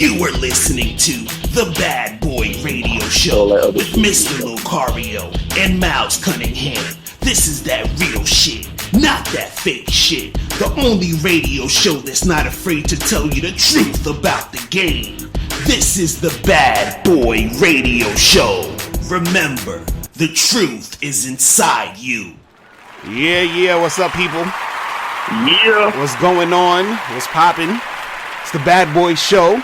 You were listening to The Bad Boy Radio Show with Mr. Lucario and Miles Cunningham. This is that real shit, not that fake shit. The only radio show that's not afraid to tell you the truth about the game. This is The Bad Boy Radio Show. Remember, the truth is inside you. Yeah, what's up, people? Yeah. What's going on? What's poppin'? It's The Bad Boy Show.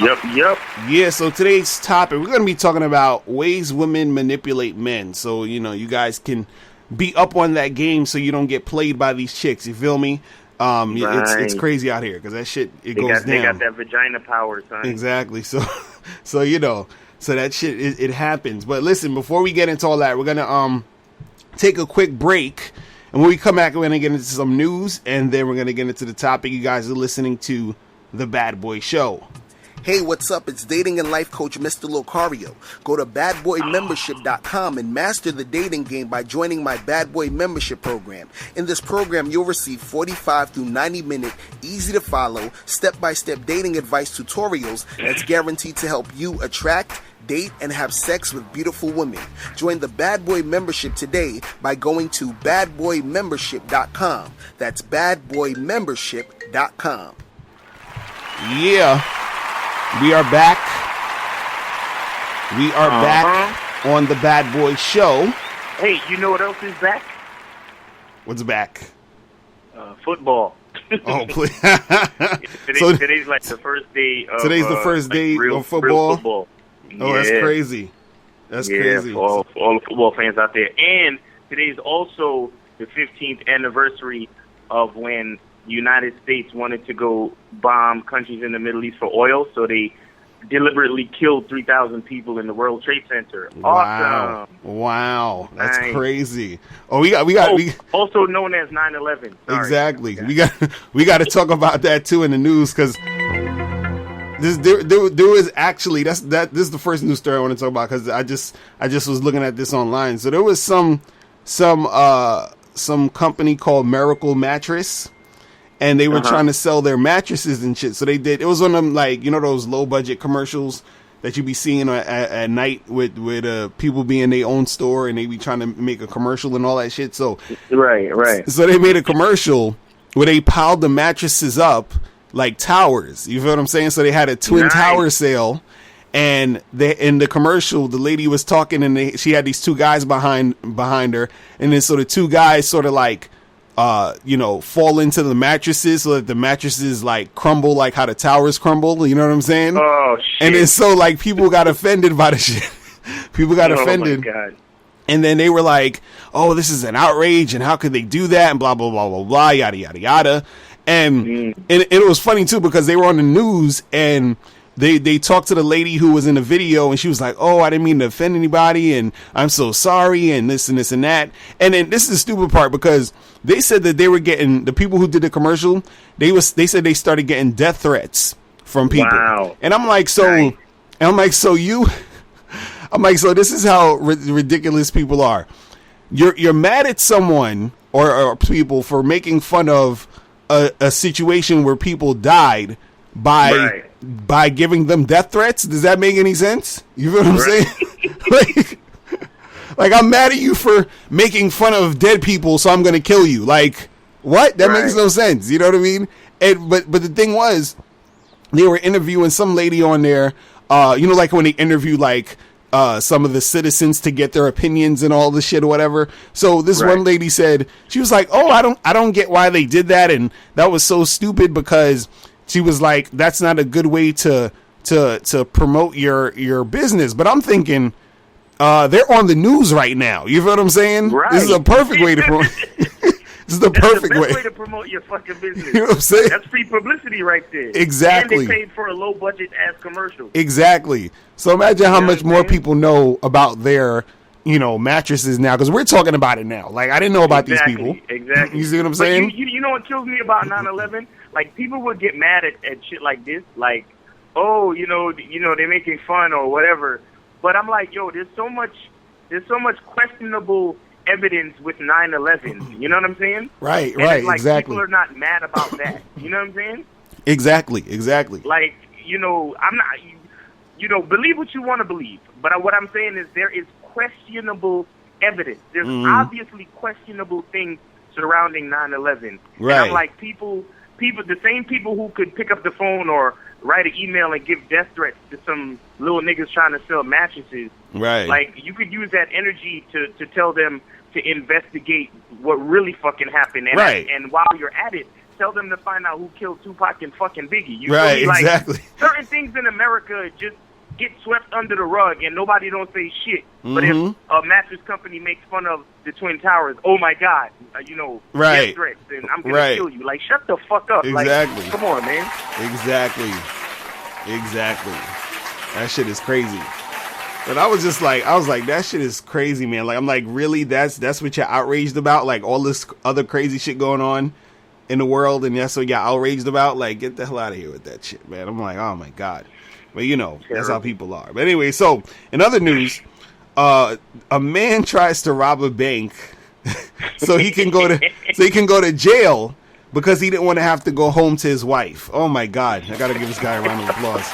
Yep. Yeah, so today's topic, we're going to be talking about ways women manipulate men. So, you guys can be up on that game so you don't get played by these chicks. You feel me? Right. It's crazy out here because that shit, goes down. They got that vagina power, son. Exactly. So that shit, it happens. But listen, before we get into all that, we're going to take a quick break. And when we come back, we're going to get into some news. And then we're going to get into the topic. You guys are listening to The Bad Boy Show. Hey, what's up? It's dating and life coach Mr. Lucario. Go to badboymembership.com and master the dating game by joining my Bad Boy membership program. In this program, you'll receive 45 through 90-minute, easy-to-follow, step-by-step dating advice tutorials that's guaranteed to help you attract, date, and have sex with beautiful women. Join the Bad Boy membership today by going to badboymembership.com. That's badboymembership.com. Yeah. We are back. Back on the Bad Boy Show. Hey, you know what else is back? What's back? Football. Oh, please. Today's like the first day of today's the first day of football? Real football. Oh, that's crazy. That's crazy. For all the football fans out there. And today's also the 15th anniversary of when the United States wanted to go bomb countries in the Middle East for oil, so they deliberately killed 3,000 people in the World Trade Center. Wow. Awesome. Wow. That's nice. Crazy. Oh, we got also known as 9/11. Exactly. We got to talk about that too in the news because there was actually this is the first news story I want to talk about because I just was looking at this online. So there was some company called Miracle Mattress. And they were trying to sell their mattresses and shit. So they did. It was one of them, like, those low budget commercials that you be seeing at night with people be in their own store and they be trying to make a commercial and all that shit. So right. So they made a commercial where they piled the mattresses up like towers. You feel what I'm saying? So they had a twin tower sale. And in the commercial, the lady was talking and she had these two guys behind her. And then so the two guys sort of like, fall into the mattresses so that the mattresses like crumble like how the towers crumble. You know what I'm saying? Oh, shit. And then so like people got offended by the shit. People got offended. My God. And then they were like, oh, this is an outrage and how could they do that? And blah, blah, blah, blah, blah, yada, yada, yada. And it was funny too because they were on the news and they talked to the lady who was in the video and she was like, oh, I didn't mean to offend anybody and I'm so sorry and this and this and that. And then this is the stupid part because they said that they were getting, the people who did the commercial, they said they started getting death threats from people. Wow. And I'm like, so this is how ridiculous people are. You're mad at someone or people for making fun of a situation where people died by giving them death threats. Does that make any sense? You feel what I'm saying? like I'm mad at you for making fun of dead people, so I'm gonna kill you. Like what? That makes no sense. You know what I mean? And but the thing was, they were interviewing some lady on there. Like when they interview like some of the citizens to get their opinions and all the shit or whatever. So this one lady said, she was like, oh, I don't get why they did that, and that was so stupid because she was like, that's not a good way to promote your business. But I'm thinking, they're on the news right now. You feel what I'm saying? Right. This is a perfect way to promote. This is the perfect way. Way to promote your fucking business. You know what I'm saying? That's free publicity right there. Exactly. And they paid for a low budget ass commercial. Exactly. So imagine how much more people know about their, mattresses now, because we're talking about it now. Like I didn't know about these people. Exactly. You see what I'm saying? You know what kills me about 9/11? Like people would get mad at shit like this, like, oh, they're making fun or whatever. But I'm like, yo, there's so much questionable evidence with 9/11. You know what I'm saying? Right, and right, like, exactly. People are not mad about that. You know what I'm saying? Exactly. Like, I'm not, believe what you want to believe. But what I'm saying is there is questionable evidence. There's obviously questionable things surrounding 9/11. Right. And I'm like, people, the same people who could pick up the phone or write an email and give death threats to some little niggas trying to sell mattresses. Right. Like, you could use that energy to tell them to investigate what really fucking happened. And, right. And while you're at it, tell them to find out who killed Tupac and fucking Biggie. You right, feel me? Like, exactly. certain things in America just get swept under the rug and nobody don't say shit. But if a mattress company makes fun of the Twin Towers, oh my God, right. death threats, and I'm going to kill you. Like, shut the fuck up. Exactly. Like, come on, man. Exactly. That shit is crazy. But I was like, that shit is crazy, man. Like, I'm like, really? That's what you're outraged about? Like, all this other crazy shit going on in the world, and that's what you're outraged about? Like, get the hell out of here with that shit, man. I'm like, oh my God. But that's how people are. But anyway, so in other news, a man tries to rob a bank so he can go to jail because he didn't want to have to go home to his wife. Oh my God. I gotta give this guy a round of applause.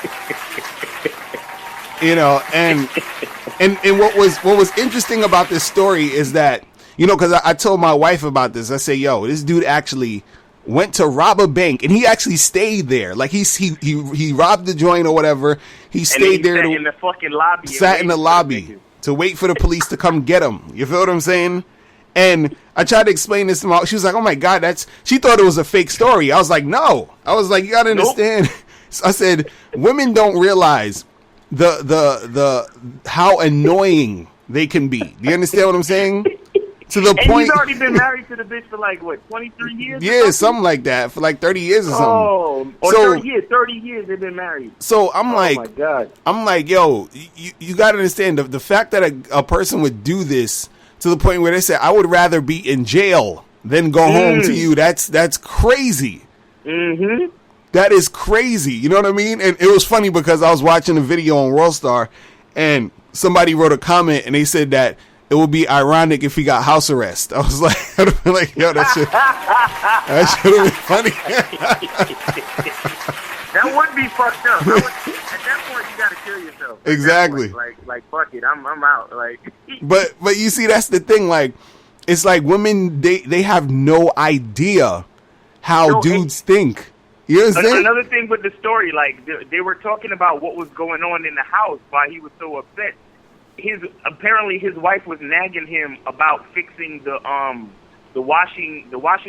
And what was interesting about this story is that, because I told my wife about this. I say, yo, this dude actually went to rob a bank, and he actually stayed there. Like, he robbed the joint or whatever. He stayed there in the fucking lobby. Sat in the lobby to wait for the police to come get him. You feel what I'm saying? And I tried to explain this to her. She was like, oh my God, she thought it was a fake story. I was like, no. I was like, you gotta understand. Nope. So I said, women don't realize the how annoying they can be. Do you understand what I'm saying? To the point, he's already been married to the bitch for like, what, 23 years? Yeah, something like that, for like 30 years or something. Oh, or 30 years they've been married. So I'm like, oh my God. I'm like, yo, you got to understand the fact that a person would do this to the point where they say, I would rather be in jail than go home to you. That's crazy. Mm-hmm. That is crazy. You know what I mean? And it was funny because I was watching a video on WorldStar, and somebody wrote a comment, and they said that it would be ironic if he got house arrest. I was like, I'd have been like, yo, that should have been funny. That would be fucked up. At that point, you gotta kill yourself. Exactly. Like fuck it, I'm out. Like. But you see, that's the thing. Like, it's like women, they have no idea how dudes think. You understand? Another thing with the story, like they were talking about what was going on in the house, why he was so upset. Apparently his wife was nagging him about fixing the washing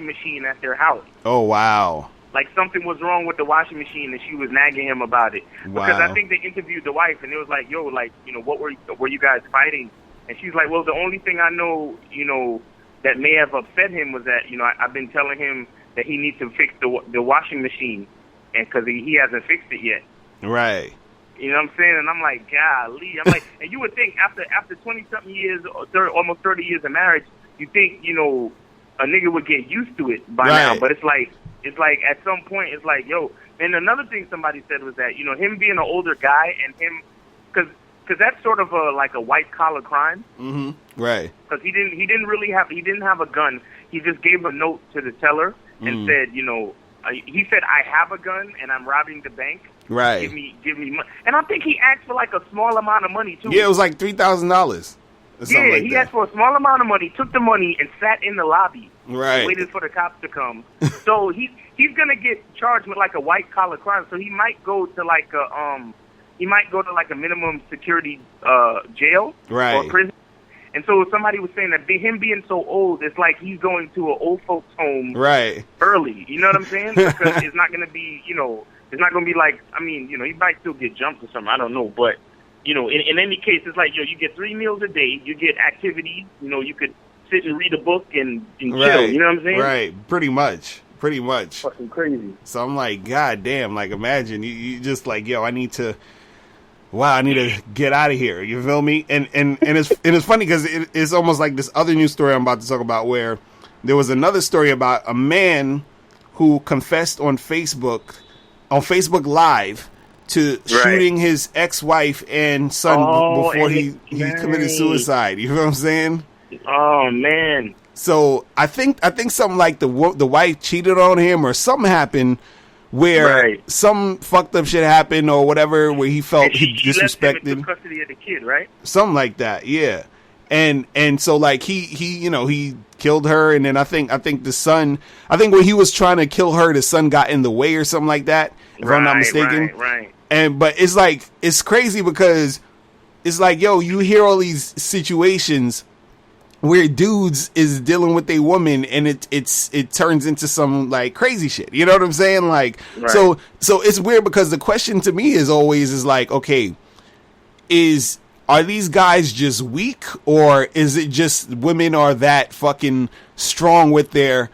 machine at their house. Oh wow! Like something was wrong with the washing machine, and she was nagging him about it. Wow. Because I think they interviewed the wife, and it was like, yo, like, what were you guys fighting? And she's like, well, the only thing I know, that may have upset him was that I've been telling him that he needs to fix the washing machine, and because he hasn't fixed it yet. Right. You know what I'm saying? And I'm like, golly. I'm like, and you would think after 20-something years, almost 30 years of marriage, you think, a nigga would get used to it by now. But it's like at some point, it's like, yo. And another thing somebody said was that, him being an older guy and him, because that's sort of like a white collar crime. Mm-hmm. Right. Because he didn't have a gun. He just gave a note to the teller and said, he said, I have a gun and I'm robbing the bank. Right. Give me money. And I think he asked for like a small amount of money too. Yeah, it was like $3,000. Yeah, he asked for a small amount of money, took the money, and sat in the lobby. Right. Waited for the cops to come. So he's gonna get charged with like a white collar crime. So he might go to like a minimum security jail or prison. And so somebody was saying that him being so old, it's like he's going to an old folks home early. You know what I'm saying? Because it's not gonna be, it's not going to be like, he might still get jumped or something. I don't know. But, in any case, it's like, you get 3 meals a day. You get activities. You could sit and read a book and chill. You know what I'm saying? Right. Pretty much. Fucking crazy. So I'm like, God damn. Like, imagine. You just like, yo, I need to get out of here. You feel me? And it's funny because it's almost like this other news story I'm about to talk about where there was another story about a man who confessed on Facebook Live to shooting his ex-wife and son before he committed suicide. You know what I'm saying? Oh man! So I think something like the wife cheated on him or something happened where Right. some fucked up shit happened or whatever, where he felt And she left him disrespected, in custody of the kid, right? something like that. Yeah, and so like he you know, he killed her, and then I think the son, I think when he was trying to kill her, the son got in the way or something like that, if I'm not mistaken. Right. And but it's like, it's crazy because it's like, yo, you hear all these situations where dudes is dealing with a woman and it turns into some like crazy shit. You know what I'm saying? Like, Right. so it's weird because the question to me is always is like, okay, are these guys just weak, or is it just women are that fucking strong with their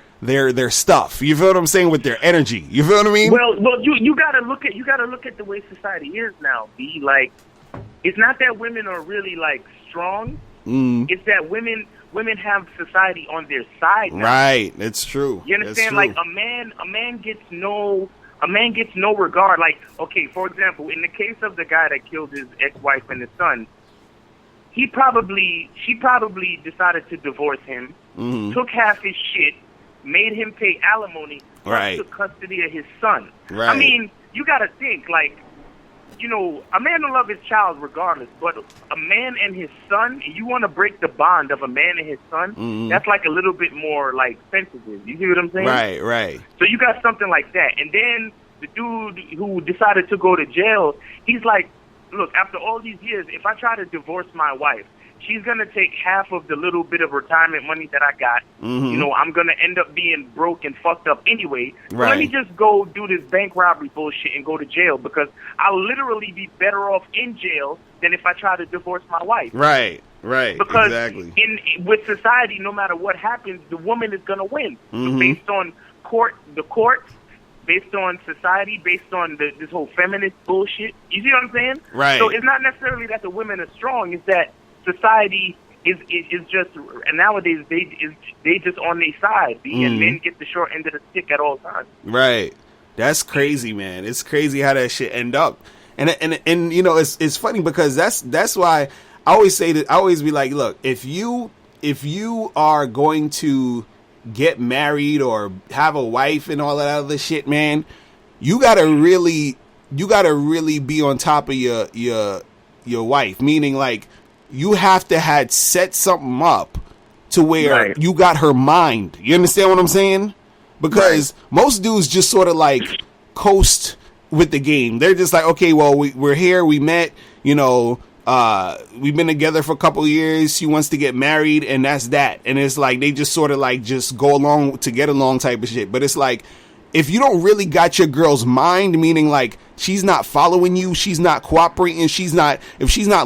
stuff? You feel what I'm saying? With their energy. You feel what I mean? Well, you gotta look at the way society is now. B, like, it's not that women are really like strong. It's that women have society on their side now. Right. It's true. You understand? That's true. Like a man gets no regard. Like, okay, for example, in the case of the guy that killed his ex-wife and his son, she probably decided to divorce him, took half his shit, made him pay alimony, Right. took custody of his son. Right. I mean, you got to think, like, you know, a man will love his child regardless, but a man and his son, you want to break the bond of a man and his son, that's like a little bit more like sensitive. You see what I'm saying? Right. So you got something like that. And then the dude who decided to go to jail, he's like, look, after all these years, if I try to divorce my wife, she's going to take half of the little bit of retirement money that I got. You know, I'm going to end up being broke and fucked up anyway. So let me Right. just go do this bank robbery bullshit and go to jail, because I'll literally be better off in jail than if I try to divorce my wife. Right. Because Exactly. with society, no matter what happens, the woman is going to win. So based on the courts, based on society, based on this whole feminist bullshit. You see what I'm saying? Right. So it's not necessarily that the women are strong. It's that society is just, and nowadays they just on their side, and men get the short end of the stick at all times. Right. That's crazy, man. It's crazy how that shit end up. And you know, it's funny because that's why I always say that, I always be like, look, if you are going to get married or have a wife and all that other shit, man, you gotta really be on top of your wife. Meaning, like, you have to had set something up to where Right. you got her mind. You understand what I'm saying? Because most dudes just sort of like coast with the game. They're just like, okay, well, we're here, we met, you know, we've been together for a couple of years, she wants to get married, and that's that. And it's like they just sort of like just go along to get along type of shit. But it's like, if you don't really got your girl's mind, meaning like she's not following you, she's not cooperating, if she's not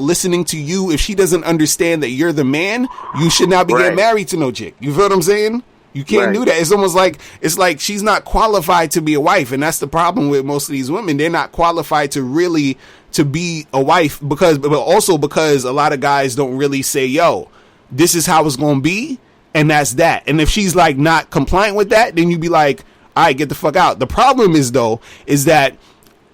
listening to you, if she doesn't understand that you're the man, you should not be Right. getting married to no chick. You feel what I'm saying? You can't Right. do that. It's almost like, it's like she's not qualified to be a wife. And that's the problem with most of these women. They're not qualified to really to be a wife, but also because a lot of guys don't really say, yo, this is how it's going to be. And that's that. And if she's like not compliant with that, then you be like, all right, get the fuck out. The problem is that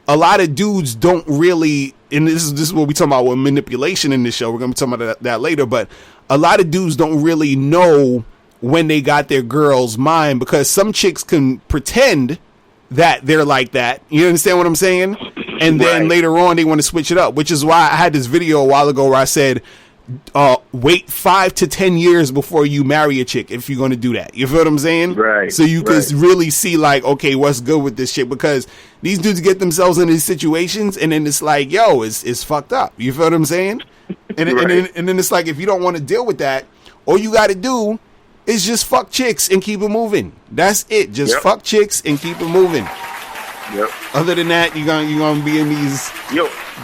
a lot of dudes don't really, and this is what we talking about with manipulation in this show. We're going to be talking about that later, but a lot of dudes don't really know when they got their girl's mind, because some chicks can pretend that they're like that. You understand what I'm saying? And then Right. later on they want to switch it up, which is why I had this video a while ago where I said, wait 5 to 10 years before you marry a chick if you're going to do that. You feel what I'm saying? Right, So you right. can really see like, okay, what's good with this shit, because these dudes get themselves in these situations and then it's like, yo, it's fucked up. You feel what I'm saying? And then it's like, if you don't want to deal with that, all you got to do is just fuck chicks and keep it moving. That's it. Just Yep. fuck chicks and keep it moving. Yep. Other than that, you're gonna be in these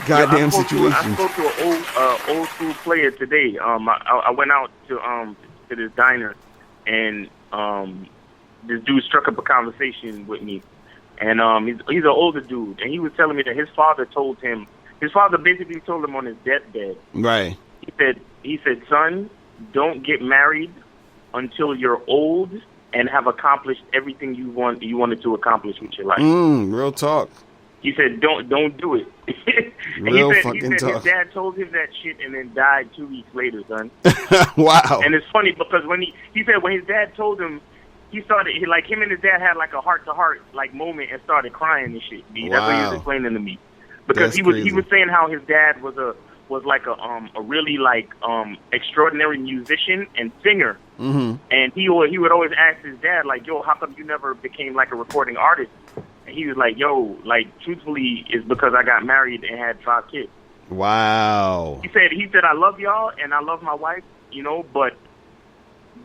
goddamn I spoke situations. to an old school player today. I went out to this diner, and this dude struck up a conversation with me, and he's an older dude, and he was telling me that his father basically told him on his deathbed. Right. He said, son, don't get married until you're old and have accomplished everything you wanted to accomplish with your life. Real talk. He said, "Don't do it." And Real he fucking said talk. his dad told him that shit and then died 2 weeks later, son. Wow. And it's funny because when he said when his dad told him, like him and his dad had like a heart to heart like moment and started crying and shit. B. That's what he was explaining to me, because he was saying how his dad was like a really like extraordinary musician and singer, and he would always ask his dad like, yo, how come you never became like a recording artist? And he was like, yo, like truthfully, it's because I got married and had 5 kids. Wow. He said I love y'all and I love my wife, you know, but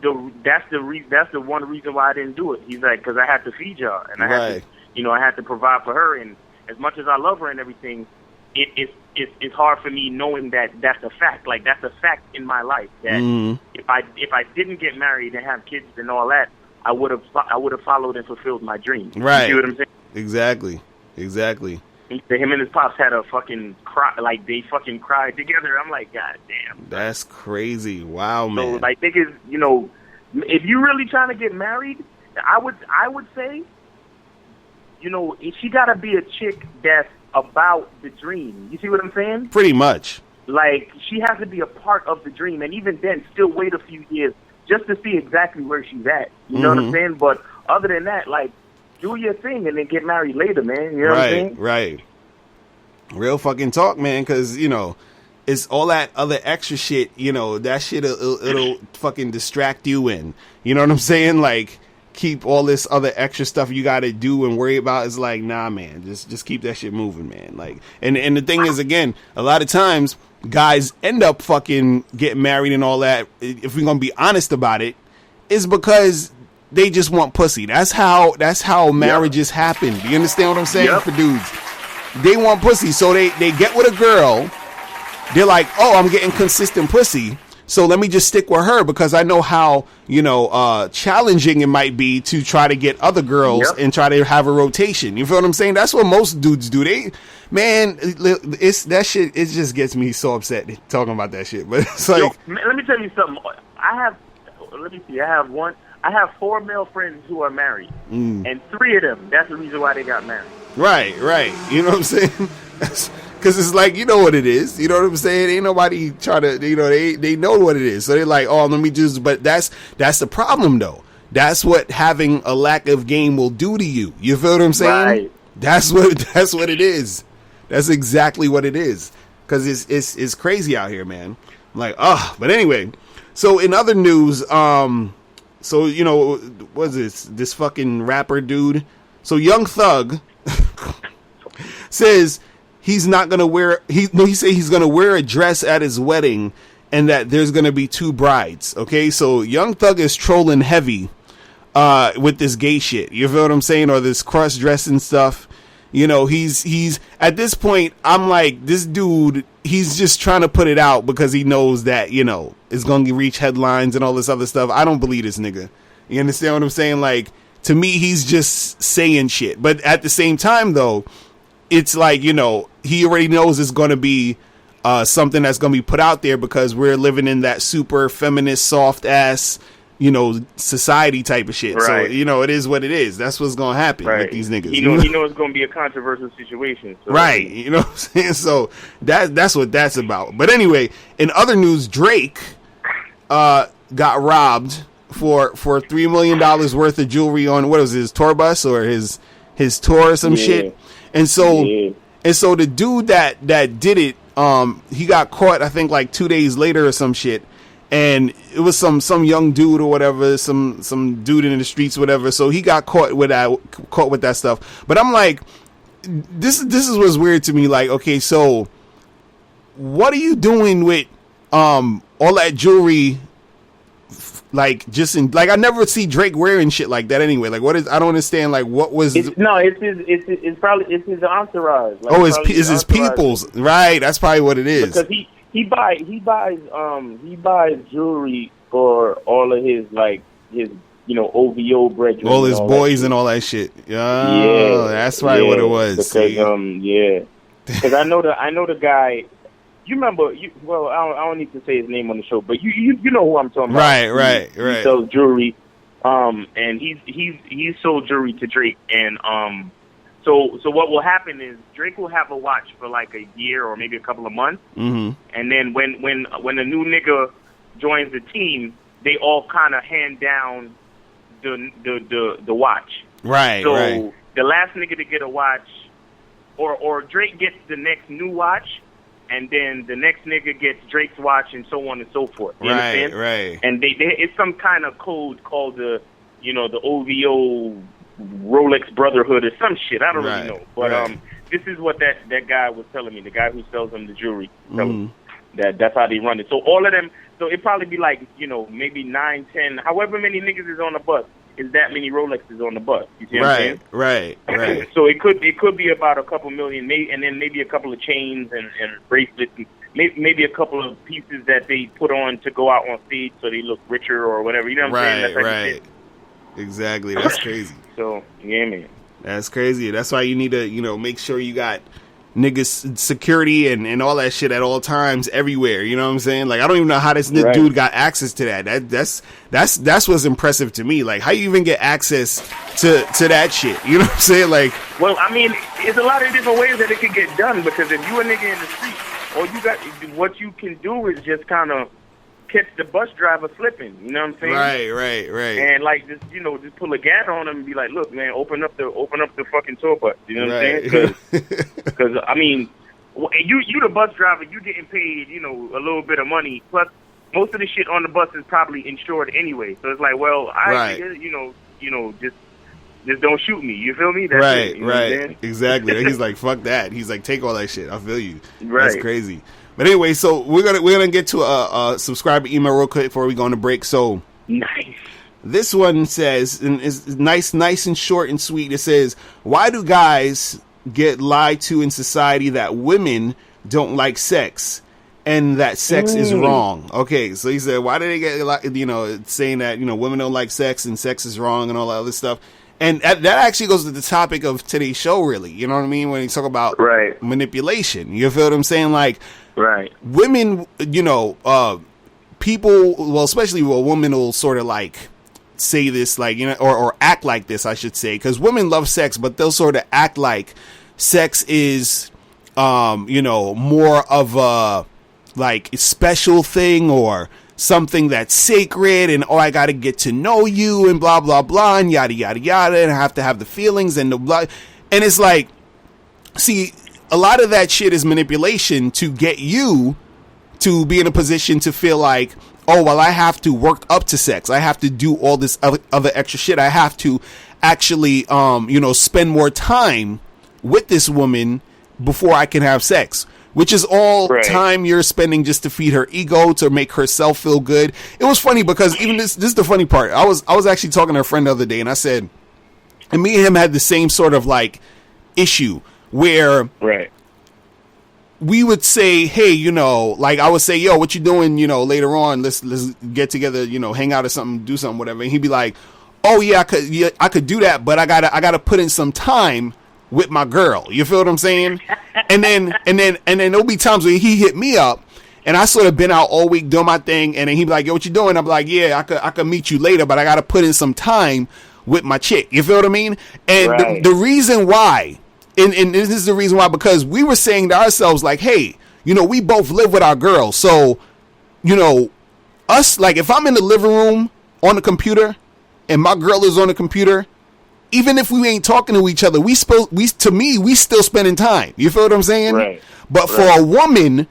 that's the one reason why I didn't do it. He's like, because I had to feed y'all and I had to, you know, I had to provide for her, and as much as I love her and everything, it's hard for me knowing that that's a fact. Like that's a fact in my life that if I didn't get married and have kids and all that, I would have followed and fulfilled my dream. Right. You see what I'm saying? Exactly. Him and his pops had a fucking cry, like they fucking cried together. I'm like, God damn. That's crazy. Wow, man. So like niggas, you know, if you really trying to get married, I would say, you know, she gotta be a chick that's about the dream. You see what I'm saying? Pretty much. Like she has to be a part of the dream, and even then, still wait a few years just to see exactly where she's at. You know what I'm saying? But other than that, like, do your thing and then get married later, man. You know what I'm saying? Right. Real fucking talk, man, because, you know, it's all that other extra shit, you know, that shit, it'll fucking distract you and, you know what I'm saying? Like, keep all this other extra stuff you got to do and worry about. Is like, nah, man, just keep that shit moving, man. Like, and the thing is, again, a lot of times guys end up fucking getting married and all that, if we're going to be honest about it, is because they just want pussy. That's how marriages happen. Do you understand what I'm saying? For dudes, they want pussy, so they get with a girl. They're like, oh, I'm getting consistent pussy, so let me just stick with her because I know how, you know, challenging it might be to try to get other girls and try to have a rotation. You feel what I'm saying? That's what most dudes do. It's that shit. It just gets me so upset talking about that shit. But it's like, let me tell you something. I have 4 male friends who are married, and 3 of them, that's the reason why they got married. Right. You know what I'm saying? Because it's like, you know what it is. You know what I'm saying? Ain't nobody trying to, you know, they know what it is. So they're like, oh, let me just, but that's the problem, though. That's what having a lack of game will do to you. You feel what I'm saying? Right. That's what it is. That's exactly what it is. Because it's crazy out here, man. I'm like, but anyway. So in other news, so, you know, what is this fucking rapper dude? So Young Thug says he's not going to wear, he said he's going to wear a dress at his wedding and that there's going to be 2 brides. Okay. So Young Thug is trolling heavy, with this gay shit. You feel what I'm saying? Or this cross dressing stuff. You know, he's at this point, I'm like, this dude, he's just trying to put it out because he knows that, you know, it's going to reach headlines and all this other stuff. I don't believe this nigga. You understand what I'm saying? Like, to me, he's just saying shit. But at the same time, though, it's like, you know, he already knows it's going to be something that's going to be put out there because we're living in that super feminist, soft ass, you know, society type of shit. Right. So, you know, it is what it is. That's what's going to happen with these niggas. He knows it's going to be a controversial situation. So. Right. You know what I'm saying? So that's what that's about. But anyway, in other news, Drake got robbed for $3 million worth of jewelry on, what was his tour bus or his tour or some shit. And so the dude that did it, he got caught, I think like 2 days later or some shit. And it was some young dude or whatever, some dude in the streets or whatever. So he got caught with that stuff. But I'm like, this is what's weird to me. Like, okay, so what are you doing with all that jewelry? Like, just in, like, I never see Drake wearing shit like that anyway. Like, what is, I don't understand. Like, what was it's his entourage. Like, it's his people's, right? That's probably what it is. Because he buys jewelry for all of his, like, his, you know, OVO brethren. All his boys and all that shit. Yeah, that's probably what it was. Because because I know the guy. You remember? I don't need to say his name on the show, but you know who I'm talking about. Right. He sells jewelry, and he's sold jewelry to Drake, and so what will happen is Drake will have a watch for like a year or maybe a couple of months, and then when a new nigga joins the team, they all kind of hand down the watch. Right. So right. the last nigga to get a watch, or Drake gets the next new watch, and then the next nigga gets Drake's watch, and so on and so forth. You understand? Right. And they it's some kind of code called the OVO Rolex Brotherhood or some shit. I don't really know. But this is what that guy was telling me. The guy who sells them the jewelry. That's how they run it. So all of them. So it'd probably be like, maybe 9, 10, however many niggas is on the bus, is that many Rolexes on the bus. You see what I'm saying? Right. So it could be about a couple million, and then maybe a couple of chains and bracelets, and maybe a couple of pieces that they put on to go out on stage so they look richer or whatever. You know what I'm saying? Right. Exactly. That's crazy. So, yeah, man. That's crazy. That's why you need to, make sure you got niggas security and all that shit at all times everywhere. You know what I'm saying? Like, I don't even know how this dude got access to that. That's what's impressive to me. Like, how you even get access to that shit? You know what I'm saying? Like, well, I mean, there's a lot of different ways that it could get done, because if you a nigga in the street, what you can do is just kind of catch the bus driver slipping. You know what I'm saying? Right. And like just pull a gat on him and be like, look, man, open up the fucking tour bus. You know what I'm saying? Because I mean, you the bus driver, you getting paid, a little bit of money. Plus, most of the shit on the bus is probably insured anyway. So it's like, well, just don't shoot me. You feel me? That's it, right. Exactly. He's like, fuck that. He's like, take all that shit. I feel you. Right. That's crazy. But anyway, so we're gonna get to a subscriber email real quick before we go on the break. So nice. This one says, and it's nice and short and sweet. It says, why do guys get lied to in society that women don't like sex and that sex is wrong? Okay, so he said, why do they get saying that women don't like sex and sex is wrong and all that other stuff? And that actually goes to the topic of today's show, really. You know what I mean? When you talk about manipulation, you feel what I'm saying? Like, women, people, well, especially a woman will sort of like say this, like, or act like this, I should say, because women love sex, but they'll sort of act like sex is, more of a like special thing or something that's sacred, and I got to get to know you and blah blah blah and yada yada yada, and I have to have the feelings and the blah. And it's like, see, a lot of that shit is manipulation to get you to be in a position to feel like, oh, well, I have to work up to sex. I have to do all this other extra shit. I have to actually, spend more time with this woman before I can have sex, which is all time you're spending just to feed her ego, to make herself feel good. It was funny because even this is the funny part. I was actually talking to a friend the other day, and I said, and me and him had the same sort of like issue where we would say, hey, like I would say, yo, what you doing, later on, let's get together, hang out or something, do something, whatever. And he'd be like, oh yeah, I could do that, but I gotta put in some time with my girl. You feel what I'm saying? And then there'll be times where he hit me up and I sort of been out all week doing my thing, and then he'd be like, yo, what you doing? I'm like, yeah, I could meet you later, but I gotta put in some time with my chick. You feel what I mean? And the reason why, and this is the reason why, because we were saying to ourselves, like, hey, we both live with our girls. So, us, like, if I'm in the living room on the computer and my girl is on the computer, even if we ain't talking to each other, we still spending time. You feel what I'm saying? But for a woman,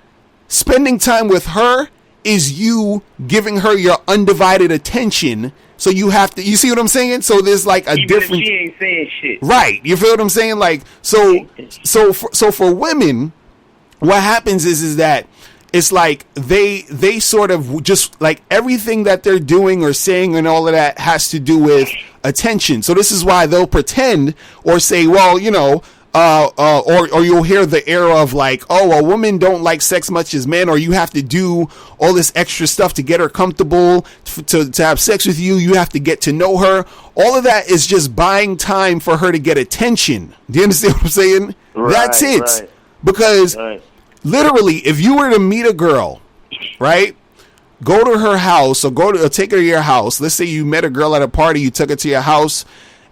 spending time with her is you giving her your undivided attention. So you have to, you see what I'm saying? So there's like a even different. If she ain't saying shit. Right. You feel what I'm saying? Like, so for women, what happens is that it's like they sort of just like everything that they're doing or saying and all of that has to do with attention. So this is why they'll pretend or say, well, or you'll hear the era of like, oh, a woman don't like sex much as men, or you have to do all this extra stuff to get her comfortable to have sex with you. You have to get to know her. All of that is just buying time for her to get attention. Do you understand what I'm saying? That's it. Because literally, if you were to meet a girl, right, go to her house or take her to your house. Let's say you met a girl at a party, you took her to your house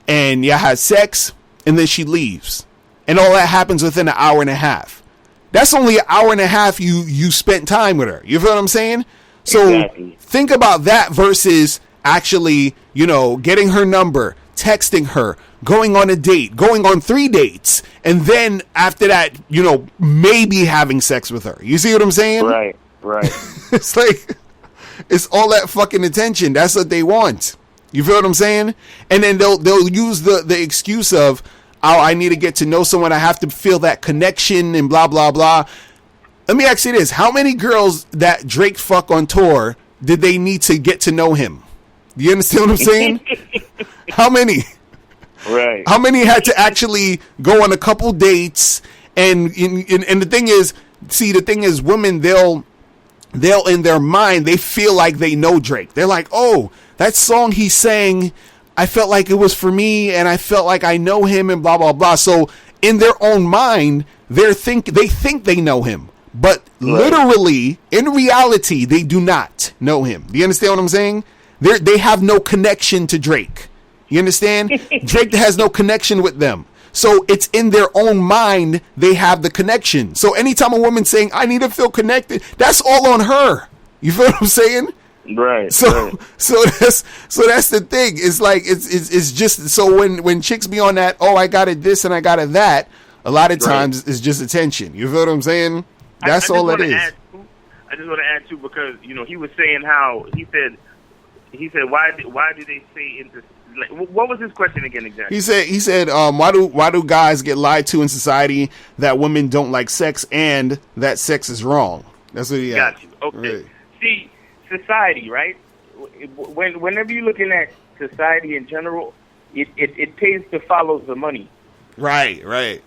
and you had sex, and then she leaves. And all that happens within an hour and a half. That's only an hour and a half you spent time with her. You feel what I'm saying? So think about that versus actually, getting her number, texting her, going on a date, going on 3 dates, and then after that, maybe having sex with her. You see what I'm saying? Right. It's like, it's all that fucking attention. That's what they want. You feel what I'm saying? And then they'll use the excuse of, oh, I need to get to know someone. I have to feel that connection and blah, blah, blah. Let me ask you this. How many girls that Drake fuck on tour did they need to get to know him? You understand what I'm saying? How many? Right. How many had to actually go on a couple dates? And the thing is, women, they'll in their mind, they feel like they know Drake. They're like, oh, that song he sang, I felt like it was for me, and I felt like I know him, and blah, blah, blah. So in their own mind, they think they know him. But literally, in reality, they do not know him. Do you understand what I'm saying? They have no connection to Drake. You understand? Drake has no connection with them. So it's in their own mind they have the connection. So anytime a woman's saying, I need to feel connected, that's all on her. You feel what I'm saying? Right. So that's the thing. It's like it's just so when chicks be on that, oh, I got it this and I got it that, a lot of times it's just attention. You feel what I'm saying? That's all it is. I just want to add too, because he was saying how he said why do they say into, like, what was his question again exactly? He said why do guys get lied to in society that women don't like sex and that sex is wrong? That's what he got you. Okay. Right. See, society, right? Whenever you're looking at society in general, it pays to follow the money. Right.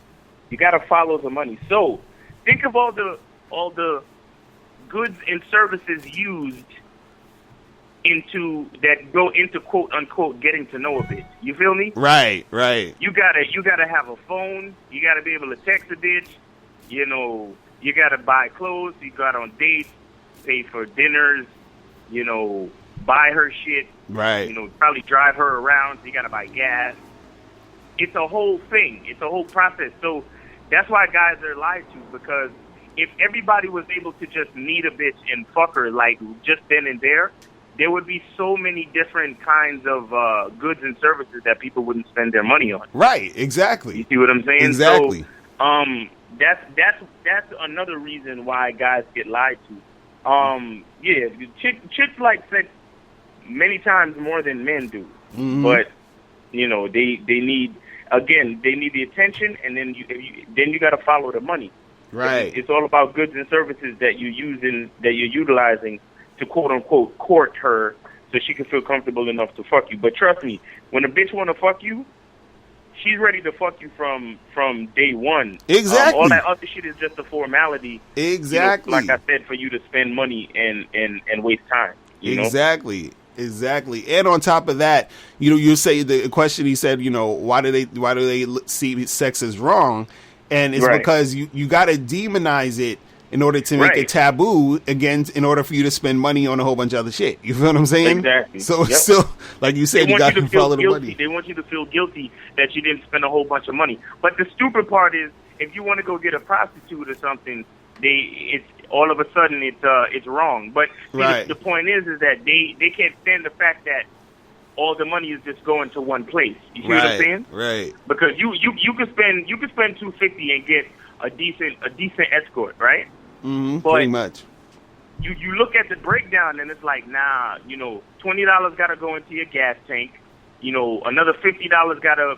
You got to follow the money. So think of all the goods and services used that go into quote unquote getting to know a bitch. You feel me? Right. You gotta have a phone. You gotta be able to text a bitch. You gotta buy clothes. You got on dates, pay for dinners. Buy her shit. Right. Probably drive her around. So you gotta buy gas. It's a whole thing. It's a whole process. So that's why guys are lied to, because if everybody was able to just meet a bitch and fuck her like just then and there would be so many different kinds of goods and services that people wouldn't spend their money on. Right, exactly. You see what I'm saying? Exactly. So, that's another reason why guys get lied to. Chicks like sex many times more than men do. Mm-hmm. But they need the attention, and then you got to follow the money. Right. It's all about goods and services that you're utilizing to quote unquote court her so she can feel comfortable enough to fuck you. But trust me, when a bitch want to fuck you, she's ready to fuck you from day one. Exactly. All that other shit is just a formality. Exactly. Like I said, for you to spend money and waste time. Exactly. And on top of that, you say the question he said, why do they see sex as wrong? And it's because you got to demonize it in order to make it taboo, again, in order for you to spend money on a whole bunch of other shit. You feel what I'm saying? Exactly. So it's still, like you said, you got to follow the money. They want you to feel guilty that you didn't spend a whole bunch of money. But the stupid part is, if you want to go get a prostitute or something, it's all of a sudden it's wrong. But the point is that they can't stand the fact that all the money is just going to one place. You see what I'm saying? Right. Because you could spend $250 and get a decent escort, right? Mm-hmm, pretty much. You look at the breakdown and it's like, nah, $20 got to go into your gas tank. Another $50 got to,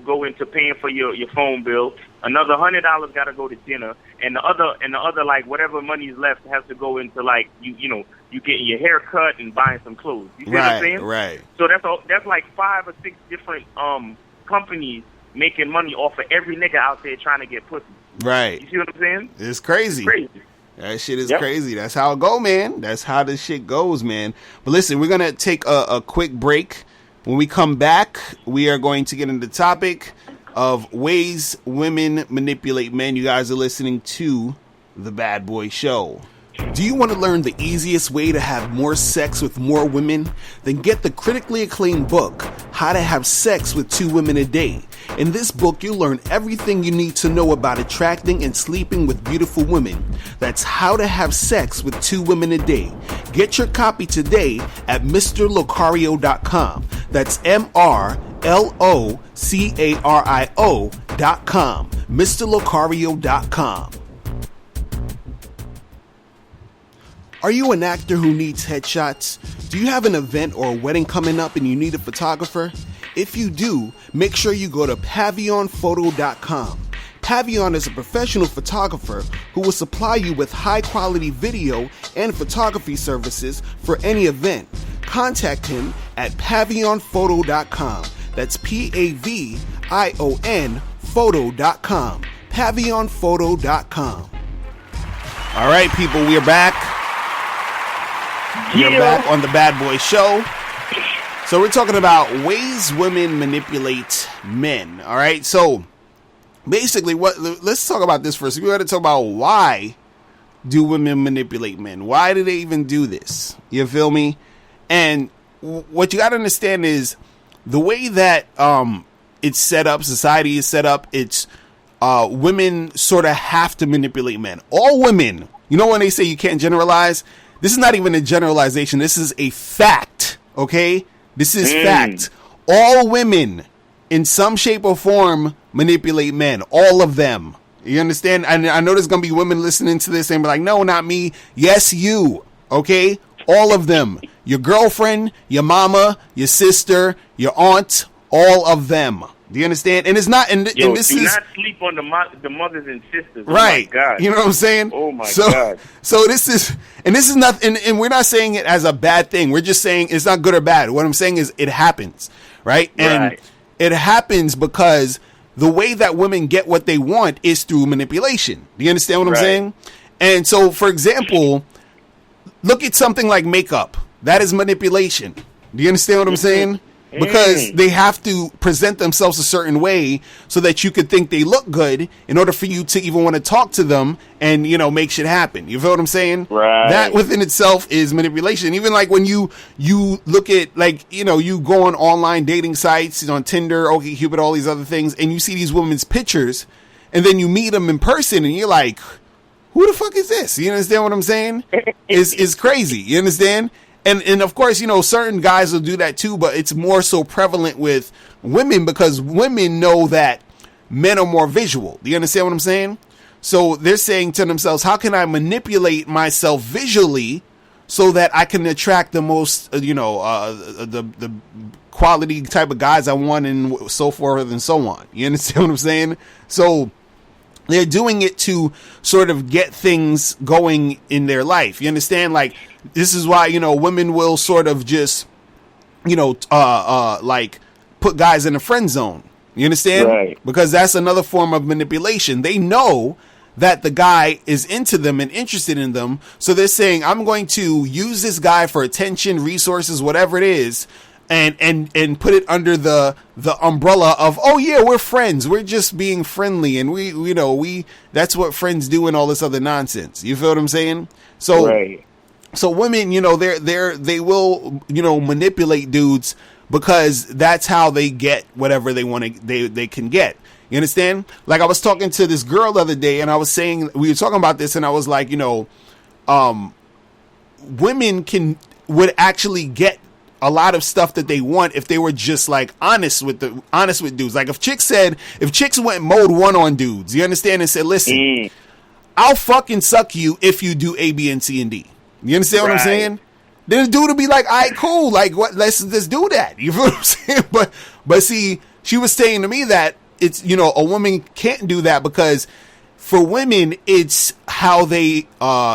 go into paying for your phone bill. Another $100 got to go to dinner, and the other like whatever money is left has to go into like you getting your hair cut and buying some clothes. You see what I'm saying? Right. So that's like 5 or 6 different companies making money off of every nigga out there trying to get pussy. Right. You see what I'm saying? It's crazy. That shit is crazy. That's how it go, man. That's how this shit goes, man. But listen, we're gonna take a quick break. When we come back, we are going to get into the topic of ways women manipulate men. You guys are listening to The Bad Boy Show. Do you want to learn the easiest way to have more sex with more women? Then get the critically acclaimed book, How to Have Sex with 2 Women a Day. In this book, you'll learn everything you need to know about attracting and sleeping with beautiful women. That's How to Have Sex with 2 Women a Day. Get your copy today at MrLocario.com. That's MrLocario.com. MrLocario.com. Are you an actor who needs headshots? Do you have an event or a wedding coming up and you need a photographer? If you do, make sure you go to PavionPhoto.com. Pavion is a professional photographer who will supply you with high-quality video and photography services for any event. Contact him at PavionPhoto.com. That's PAVION Photo.com. PavionPhoto.com. All right, people, we're back. We're back on the Bad Boy Show. So we're talking about ways women manipulate men. All right, so basically, let's talk about this first. We got to talk about why do women manipulate men? Why do they even do this? You feel me? And what you got to understand is the way that it's set up, society is set up, it's women sort of have to manipulate men. All women, you know when they say you can't generalize? This is not even a generalization. This is a fact, okay? This is fact. All women, in some shape or form, manipulate men. All of them. You understand? And I know there's going to be women listening to this and be like, no, not me. Yes, you. Okay? All of them. Your girlfriend, your mama, your sister, your aunt, all of them. Do you understand? And it's not, and this do is not sleep on the mothers and sisters. Right. Oh my God. You know what I'm saying? Oh my God. So this is nothing, and we're not saying it as a bad thing. We're just saying it's not good or bad. What I'm saying is it happens, right? And it happens because the way that women get what they want is through manipulation. Do you understand what I'm saying? And so, for example, look at something like makeup. That is manipulation. Do you understand what I'm saying? Because they have to present themselves a certain way so that you could think they look good in order for you to even want to talk to them and, you know, make shit happen. You feel what I'm saying? Right. That within itself is manipulation. Even like when you look at, like, you know, you go on online dating sites, on Tinder, OkCupid, all these other things, and you see these women's pictures, and then you meet them in person and you're like, who the fuck is this? You understand what I'm saying? It's crazy. You understand? And of course, you know, certain guys will do that too, but it's more so prevalent with women because women know that men are more visual. Do you understand what I'm saying? So they're saying to themselves, how can I manipulate myself visually so that I can attract the most, the quality type of guys I want and so forth and so on. You understand what I'm saying? So they're doing it to sort of get things going in their life. You understand? Like, this is why, you know, women will sort of just, you know, like put guys in a friend zone. You understand? Right. Because that's another form of manipulation. They know that the guy is into them and interested in them. So they're saying, I'm going to use this guy for attention, resources, whatever it is, and put it under the umbrella of, oh yeah, we're friends. We're just being friendly. And we that's what friends do and all this other nonsense. You feel what I'm saying? So, right. So women, you know, they will, you know, manipulate dudes because that's how they get whatever they want to, they can get. You understand? Like, I was talking to this girl the other day and I was saying, we were talking about this and I was like, you know, women would actually get a lot of stuff that they want if they were just like honest with dudes. Like if chicks went mode 1 on dudes, you understand, and said, listen, I'll fucking suck you if you do A, B, and C, and D. You understand what I'm saying? Then the dude would be like, all right, cool. Like, what? Let's do that. You feel what I'm saying? But see, she was saying to me that it's, you know, a woman can't do that because for women, it's how they,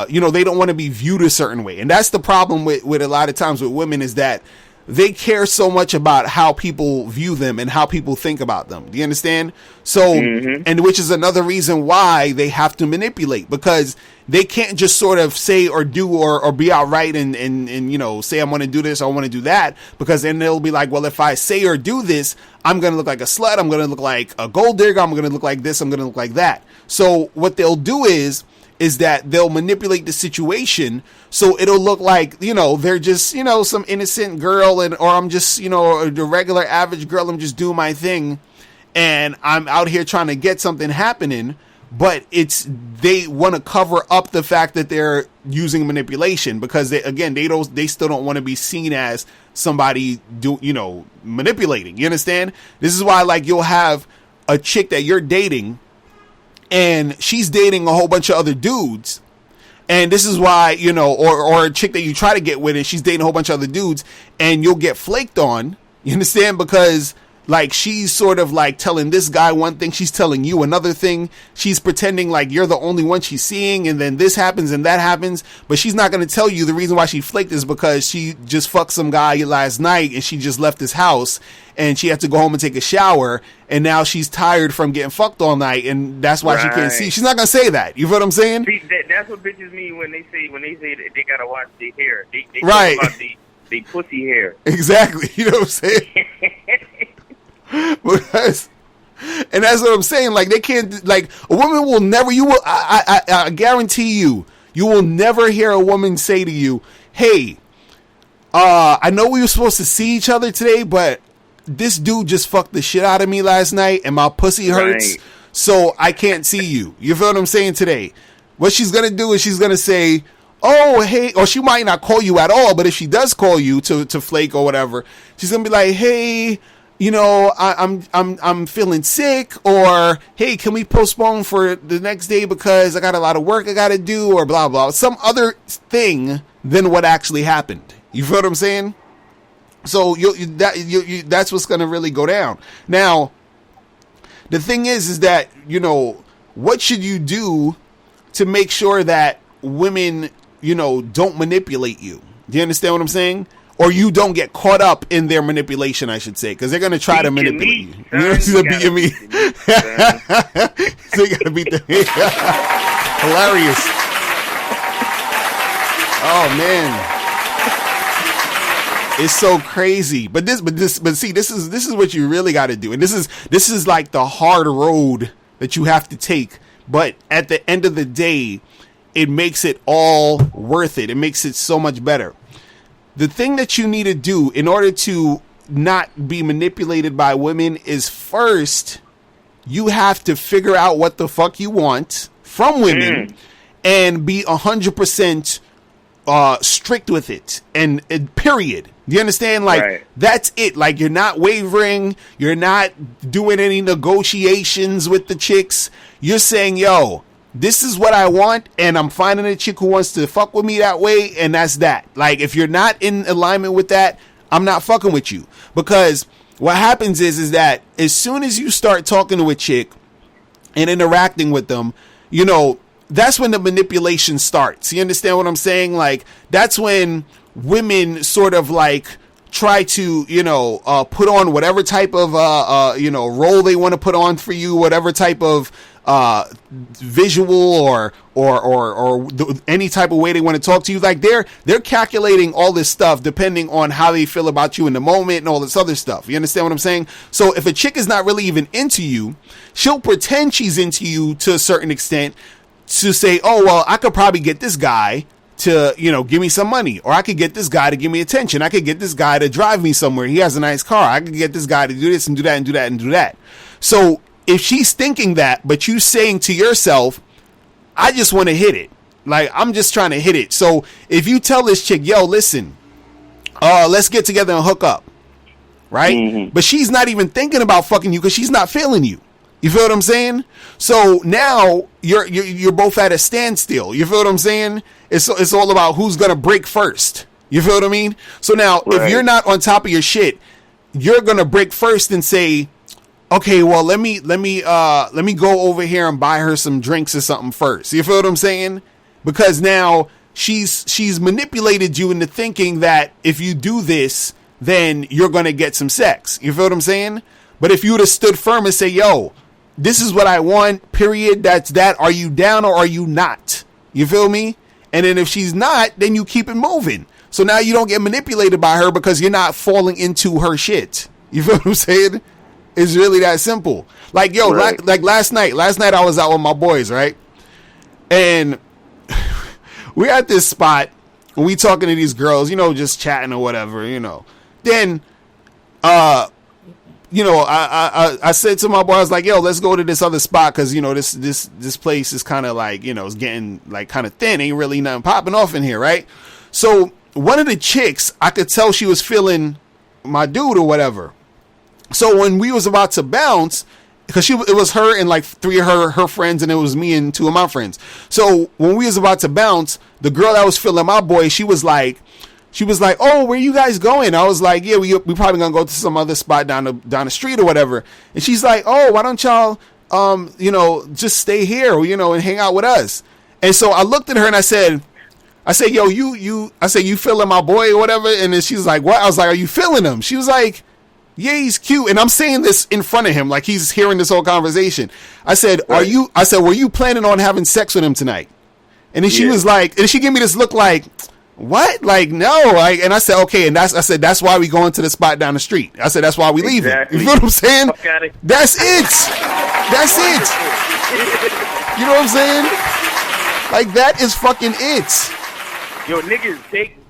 you know, they don't want to be viewed a certain way. And that's the problem with a lot of times with women is that they care so much about how people view them and how people think about them. Do you understand? So, and which is another reason why they have to manipulate, because they can't just sort of say or do or be outright and you know, say I'm going to do this or I want to do that, because then they'll be like, well, if I say or do this, I'm going to look like a slut. I'm going to look like a gold digger. I'm going to look like this. I'm going to look like that. So what they'll do is that they'll manipulate the situation so it'll look like, you know, they're just, you know, some innocent girl or I'm just, you know, the regular average girl. I'm just doing my thing and I'm out here trying to get something happening. but they want to cover up the fact that they're using manipulation because they still don't want to be seen as somebody manipulating. You understand? This is why, like, you'll have a chick that you're dating and she's dating a whole bunch of other dudes. And this is why, or a chick that you try to get with and she's dating a whole bunch of other dudes and you'll get flaked on. You understand? Because, like, she's sort of like telling this guy one thing, she's telling you another thing. She's pretending like you're the only one she's seeing, and then this happens and that happens. But she's not going to tell you the reason why she flaked is because she just fucked some guy last night and she just left his house and she had to go home and take a shower. And now she's tired from getting fucked all night, and that's why she can't see. She's not going to say that. You feel what I'm saying? See, that's what bitches mean when they say that they got to watch their hair. They right. talk about they pussy hair. Exactly. You know what I'm saying? And that's what I'm saying. Like, they can't, like, a woman will never, I guarantee you will never hear a woman say to you, hey, I know we were supposed to see each other today, but this dude just fucked the shit out of me last night and my pussy hurts, right, so I can't see you. You feel what I'm saying today? What she's going to do is she's going to say, oh, hey, or she might not call you at all, but if she does call you to flake or whatever, she's going to be like, hey, I'm feeling sick, or hey, can we postpone for the next day because I got a lot of work I got to do, or blah, blah, some other thing than what actually happened. You feel what I'm saying? So that's what's going to really go down. Now, the thing is that, what should you do to make sure that women, don't manipulate you? Do you understand what I'm saying? Or you don't get caught up in their manipulation, I should say, because they're going to try to manipulate you. You beat your meat. So you got to beat the meat. Hilarious. Oh, man. It's so crazy. But see, this is what you really got to do. And this is like the hard road that you have to take. But at the end of the day, it makes it all worth it. It makes it so much better. The thing that you need to do in order to not be manipulated by women is, first, you have to figure out what the fuck you want from women and be 100% strict with it. And period. Do you understand? Like, right. That's it. Like, you're not wavering. You're not doing any negotiations with the chicks. You're saying, yo, this is what I want, and I'm finding a chick who wants to fuck with me that way, and that's that. Like, if you're not in alignment with that, I'm not fucking with you. Because what happens is that as soon as you start talking to a chick and interacting with them, that's when the manipulation starts. You understand what I'm saying? Like, that's when women sort of like try to, put on whatever type of, role they want to put on for you, whatever type of visual or any type of way they want to talk to you. Like, they're calculating all this stuff depending on how they feel about you in the moment and all this other stuff. You understand what I'm saying? So if a chick is not really even into you, she'll pretend she's into you to a certain extent to say, oh, well, I could probably get this guy to, give me some money, or I could get this guy to give me attention. I could get this guy to drive me somewhere. He has a nice car. I could get this guy to do this and do that and do that and do that. So if she's thinking that, but you saying to yourself, I just want to hit it. Like, I'm just trying to hit it. So if you tell this chick, yo, listen, let's get together and hook up. Right. Mm-hmm. But she's not even thinking about fucking you because she's not feeling you. You feel what I'm saying? So now you're both at a standstill. You feel what I'm saying? It's all about who's going to break first. You feel what I mean? So now, right, if you're not on top of your shit, you're going to break first and say, okay, well, let me go over here and buy her some drinks or something first. You feel what I'm saying? Because now she's manipulated you into thinking that if you do this, then you're going to get some sex. You feel what I'm saying? But if you would have stood firm and say, yo, this is what I want, period, that's that. Are you down or are you not? You feel me? And then if she's not, then you keep it moving. So now you don't get manipulated by her because you're not falling into her shit. You feel what I'm saying? It's really that simple. Like, yo, right, like last night I was out with my boys, right? And we're at this spot and we talking to these girls, just chatting or whatever, Then, you know, I said to my boy, I was like, yo, let's go to this other spot because, you know, this place is kind of like, you know, it's getting like kind of thin. Ain't really nothing popping off in here, right? So one of the chicks, I could tell she was feeling my dude or whatever. So when we was about to bounce, because it was her and like 3 of her friends, and it was me and 2 of my friends. So when we was about to bounce, the girl that was feeling my boy, she was like, oh, where you guys going? I was like, yeah, we probably gonna go to some other spot down the street or whatever. And she's like, oh, why don't y'all, you know, just stay here, you know, and hang out with us. And so I looked at her and I said, yo, you feeling my boy or whatever? And then she's like, what? I was like, are you feeling him? She was like, yeah, he's cute. And I'm saying this in front of him, like he's hearing this whole conversation. I said, were you planning on having sex with him tonight? And then she was like, and she gave me this look like, what? Like, no. Like, and I said, okay. And that's why we going to the spot down the street. I said, that's why we leaving. You know what I'm saying? That's it. That's it. You know what I'm saying? Like, that is fucking it. Yo, niggas,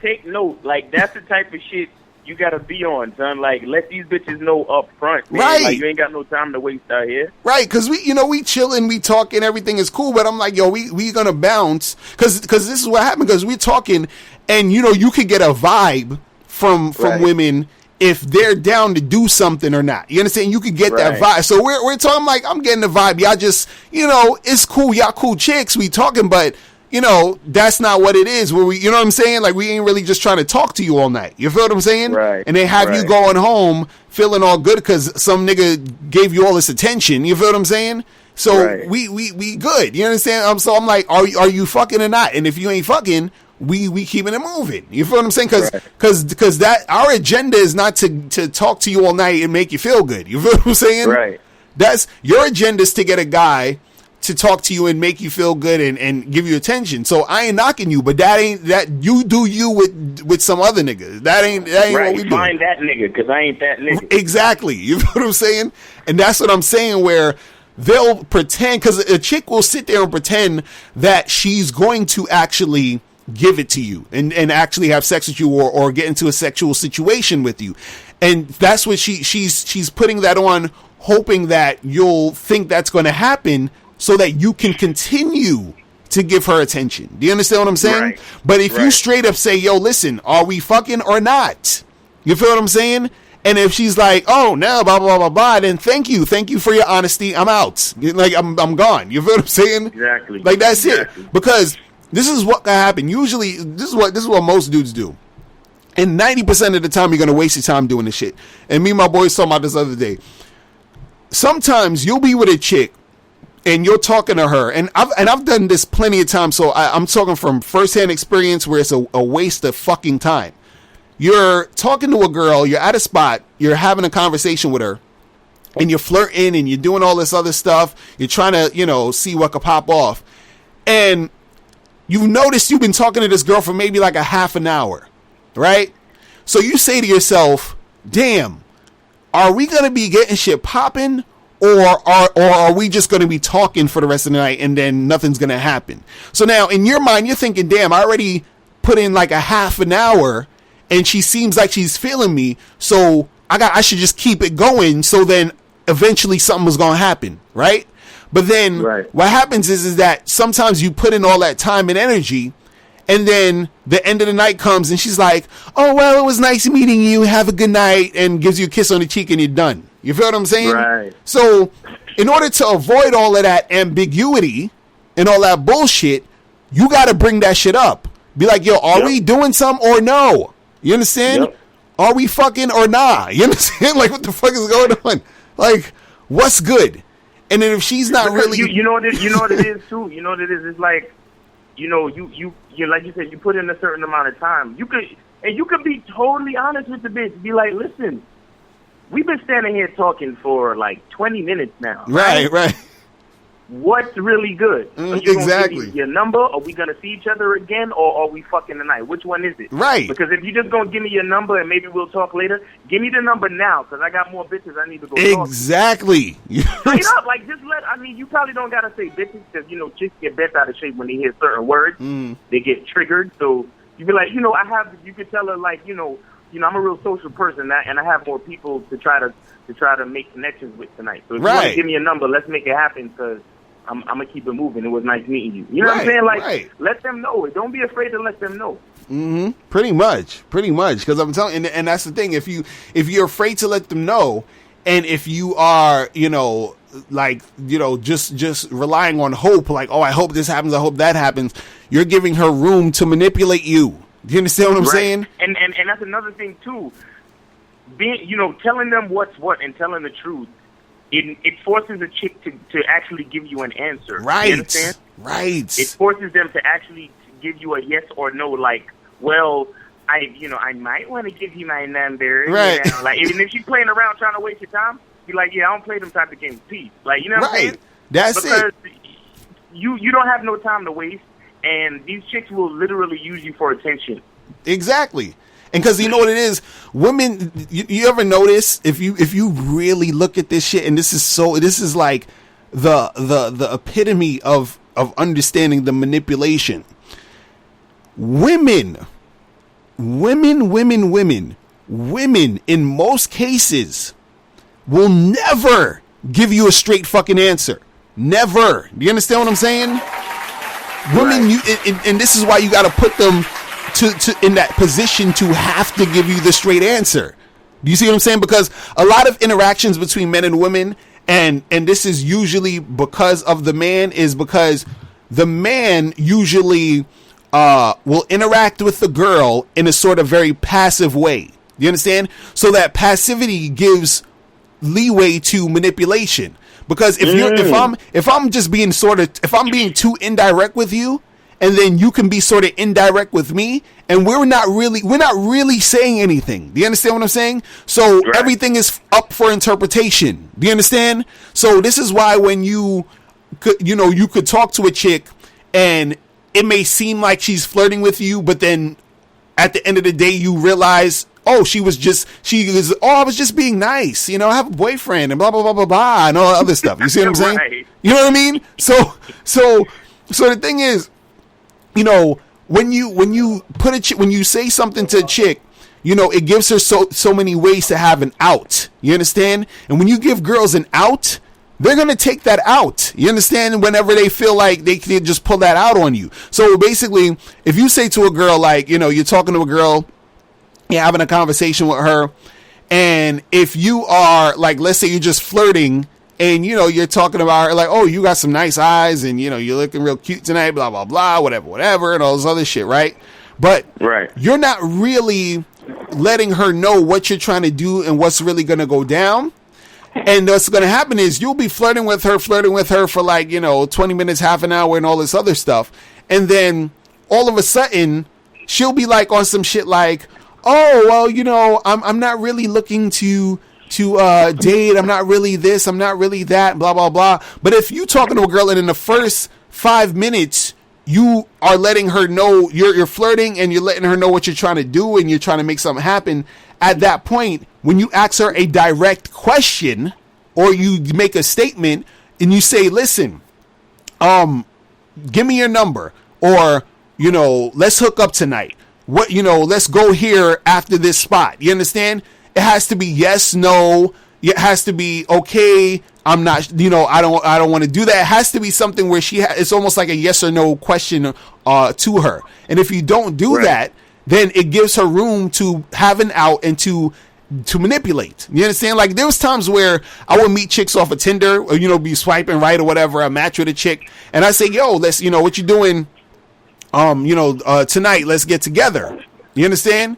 take note. Like, that's the type of shit you gotta be on, son. Like, let these bitches know up front, man. Right. Like, you ain't got no time to waste out here. Right, because we chilling, we talking, everything is cool, but I'm like, yo, we gonna bounce, because this is what happened, because we talking, and, you know, you could get a vibe from women if they're down to do something or not. You understand? You could get that vibe. So we're talking, like, I'm getting the vibe. Y'all just, you know, it's cool. Y'all cool chicks. We talking, but, you know, that's not what it is. Where we, you know what I'm saying? Like, we ain't really just trying to talk to you all night. You feel what I'm saying? Right. And they have you going home feeling all good because some nigga gave you all this attention. You feel what I'm saying? So we good. You understand? So I'm like, are you fucking or not? And if you ain't fucking, we keeping it moving. You feel what I'm saying? Because that our agenda is not to talk to you all night and make you feel good. You feel what I'm saying? Right. That's your agenda, is to get a guy to talk to you and make you feel good and give you attention. So I ain't knocking you, but that you do you with some other niggas. That ain't what we do. Find that nigga, because I ain't that nigga. Exactly. You know what I'm saying? And that's what I'm saying, where they'll pretend, because a chick will sit there and pretend that she's going to actually give it to you and actually have sex with you or get into a sexual situation with you. And that's what she's putting that on, hoping that you'll think that's going to happen, so that you can continue to give her attention. Do you understand what I'm saying? Right. But if you straight up say, yo, listen, are we fucking or not? You feel what I'm saying? And if she's like, oh, no, blah, blah, blah, blah, then thank you for your honesty. I'm out. Like, I'm gone. You feel what I'm saying? Exactly. Like, that's it. Because this is what can happen. Usually, this is what most dudes do. And 90% of the time, you're going to waste your time doing this shit. And me and my boys talking about this other day. Sometimes you'll be with a chick, and you're talking to her, and I've done this plenty of times, so I'm talking from firsthand experience where it's a waste of fucking time. You're talking to a girl, you're at a spot, you're having a conversation with her, and you're flirting, and you're doing all this other stuff, you're trying to, you know, see what could pop off, and you've noticed you've been talking to this girl for maybe like a half an hour, right? So you say to yourself, damn, are we going to be getting shit popping? Or are we just going to be talking for the rest of the night and then nothing's going to happen? So now in your mind, you're thinking, damn, I already put in like a half an hour and she seems like she's feeling me. So I should just keep it going. So then eventually something was going to happen. Right. But then what happens is that sometimes you put in all that time and energy, and then the end of the night comes and she's like, oh, well, it was nice meeting you. Have a good night, and gives you a kiss on the cheek and you're done. You feel what I'm saying? Right. So in order to avoid all of that ambiguity and all that bullshit, you got to bring that shit up. Be like, yo, are we doing something or no? You understand? Are we fucking or nah? You understand? Like, what the fuck is going on? Like, what's good? And then if she's not because really... You know what it is, too? You know what it is? It's like, you know, you like you said, you put in a certain amount of time. You could be totally honest with the bitch. Be like, listen, we've been standing here talking for like 20 minutes now. Right. What's really good? Are you Exactly. gonna give me your number? Are we gonna see each other again, or are we fucking tonight? Which one is it? Right. Because if you're just gonna give me your number and maybe we'll talk later, give me the number now, because I got more bitches I need to go talk to. Exactly. Straight up, like, just you probably don't gotta say bitches, because, you know, chicks get bent out of shape when they hear certain words. They get triggered. So you be like, you know, you could tell her, like, you know, I'm a real social person, and I have more people to try to make connections with tonight. So if you want to give me a number, let's make it happen, because I'm gonna keep it moving. It was nice meeting you. You know what I'm saying? Like, let them know. Don't be afraid to let them know. Mm-hmm. Pretty much. Because I'm telling, and that's the thing. If you're afraid to let them know, and if you are, just relying on hope, like, oh, I hope this happens, I hope that happens, you're giving her room to manipulate you. Do you understand what I'm saying? And that's another thing too. Being, telling them what's what and telling the truth. It forces a chick to actually give you an answer. Right. You understand? Right. It forces them to actually give you a yes or no, like, well, I might want to give you my number. Right. Like, even if she's playing around trying to waste your time, be like, yeah, I don't play them type of games. Peace. Like, you know what I'm saying? That's because it. You don't have no time to waste, and these chicks will literally use you for attention. Exactly. And because you know what it is, women, you ever notice, if you really look at this shit, and this is like the epitome of understanding the manipulation. Women in most cases will never give you a straight fucking answer. Never. Do you understand what I'm saying? Women, and this is why you got to put them to in that position to have to give you the straight answer. Do you see what I'm saying? Because a lot of interactions between men and women, and this is usually because of the man, is because the man usually will interact with the girl in a sort of very passive way. You understand? So that passivity gives leeway to manipulation. Because if I'm just being if I'm being too indirect with you, and then you can be sort of indirect with me, and we're not really saying anything. Do you understand what I'm saying? So everything is up for interpretation. Do you understand? So this is why when you could talk to a chick and it may seem like she's flirting with you, but then at the end of the day you realize, oh, I was just being nice. I have a boyfriend and blah, blah, blah, blah, blah, and all that other stuff. You see what I'm saying? Right. You know what I mean? So the thing is, when you say something to a chick, it gives her so many ways to have an out. You understand? And when you give girls an out, they're going to take that out. You understand? Whenever they feel like they can just pull that out on you. So basically, if you say to a girl, like, you're talking to a girl, you're having a conversation with her, and if you are, like, let's say you're just flirting, and, you're talking about her, like, oh, you got some nice eyes, and, you're looking real cute tonight, blah, blah, blah, whatever, and all this other shit, right? But you're not really letting her know what you're trying to do and what's really going to go down. And what's going to happen is you'll be flirting with her for like, 20 minutes, half an hour, and all this other stuff. And then all of a sudden, she'll be like on some shit like, oh, well, I'm not really looking to date. I'm not really this. I'm not really that, blah, blah, blah. But if you talking to a girl and in the first 5 minutes, you are letting her know you're flirting and you're letting her know what you're trying to do and you're trying to make something happen. At that point, when you ask her a direct question or you make a statement and you say, listen, give me your number, or, let's hook up tonight. Let's go here after this spot. You understand? It has to be yes, no. It has to be okay. I'm not, I don't want to do that. It has to be something where it's almost like a yes or no question to her. And if you don't do that, then it gives her room to have an out and to manipulate. You understand? Like, there was times where I would meet chicks off of Tinder or, be swiping right or whatever. I match with a chick and I say, yo, let's, what you doing? Tonight, let's get together. You understand?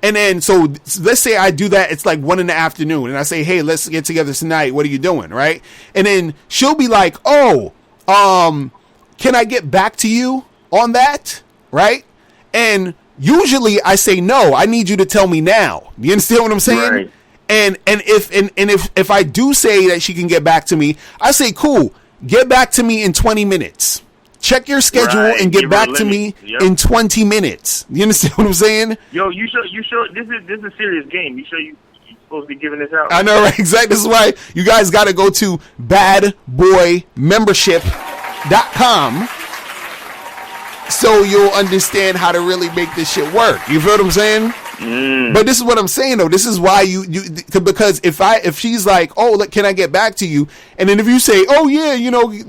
And then, so let's say I do that. It's like 1 PM, and I say, hey, let's get together tonight. What are you doing? Right. And then she'll be like, oh, can I get back to you on that? Right. And usually I say, no, I need you to tell me now. You understand what I'm saying? Right. And if I do say that she can get back to me, I say, cool, get back to me in 20 minutes. Check your schedule and get back to me in 20 minutes. You understand what I'm saying? Yo, you sure this is a serious game. You sure you're supposed to be giving this out? I know, right? Exactly. This is why you guys got to go to badboymembership.com so you'll understand how to really make this shit work. You feel what I'm saying? But this is what I'm saying though. This is why you because if she's like, oh, can I get back to you? And then if you say, oh yeah,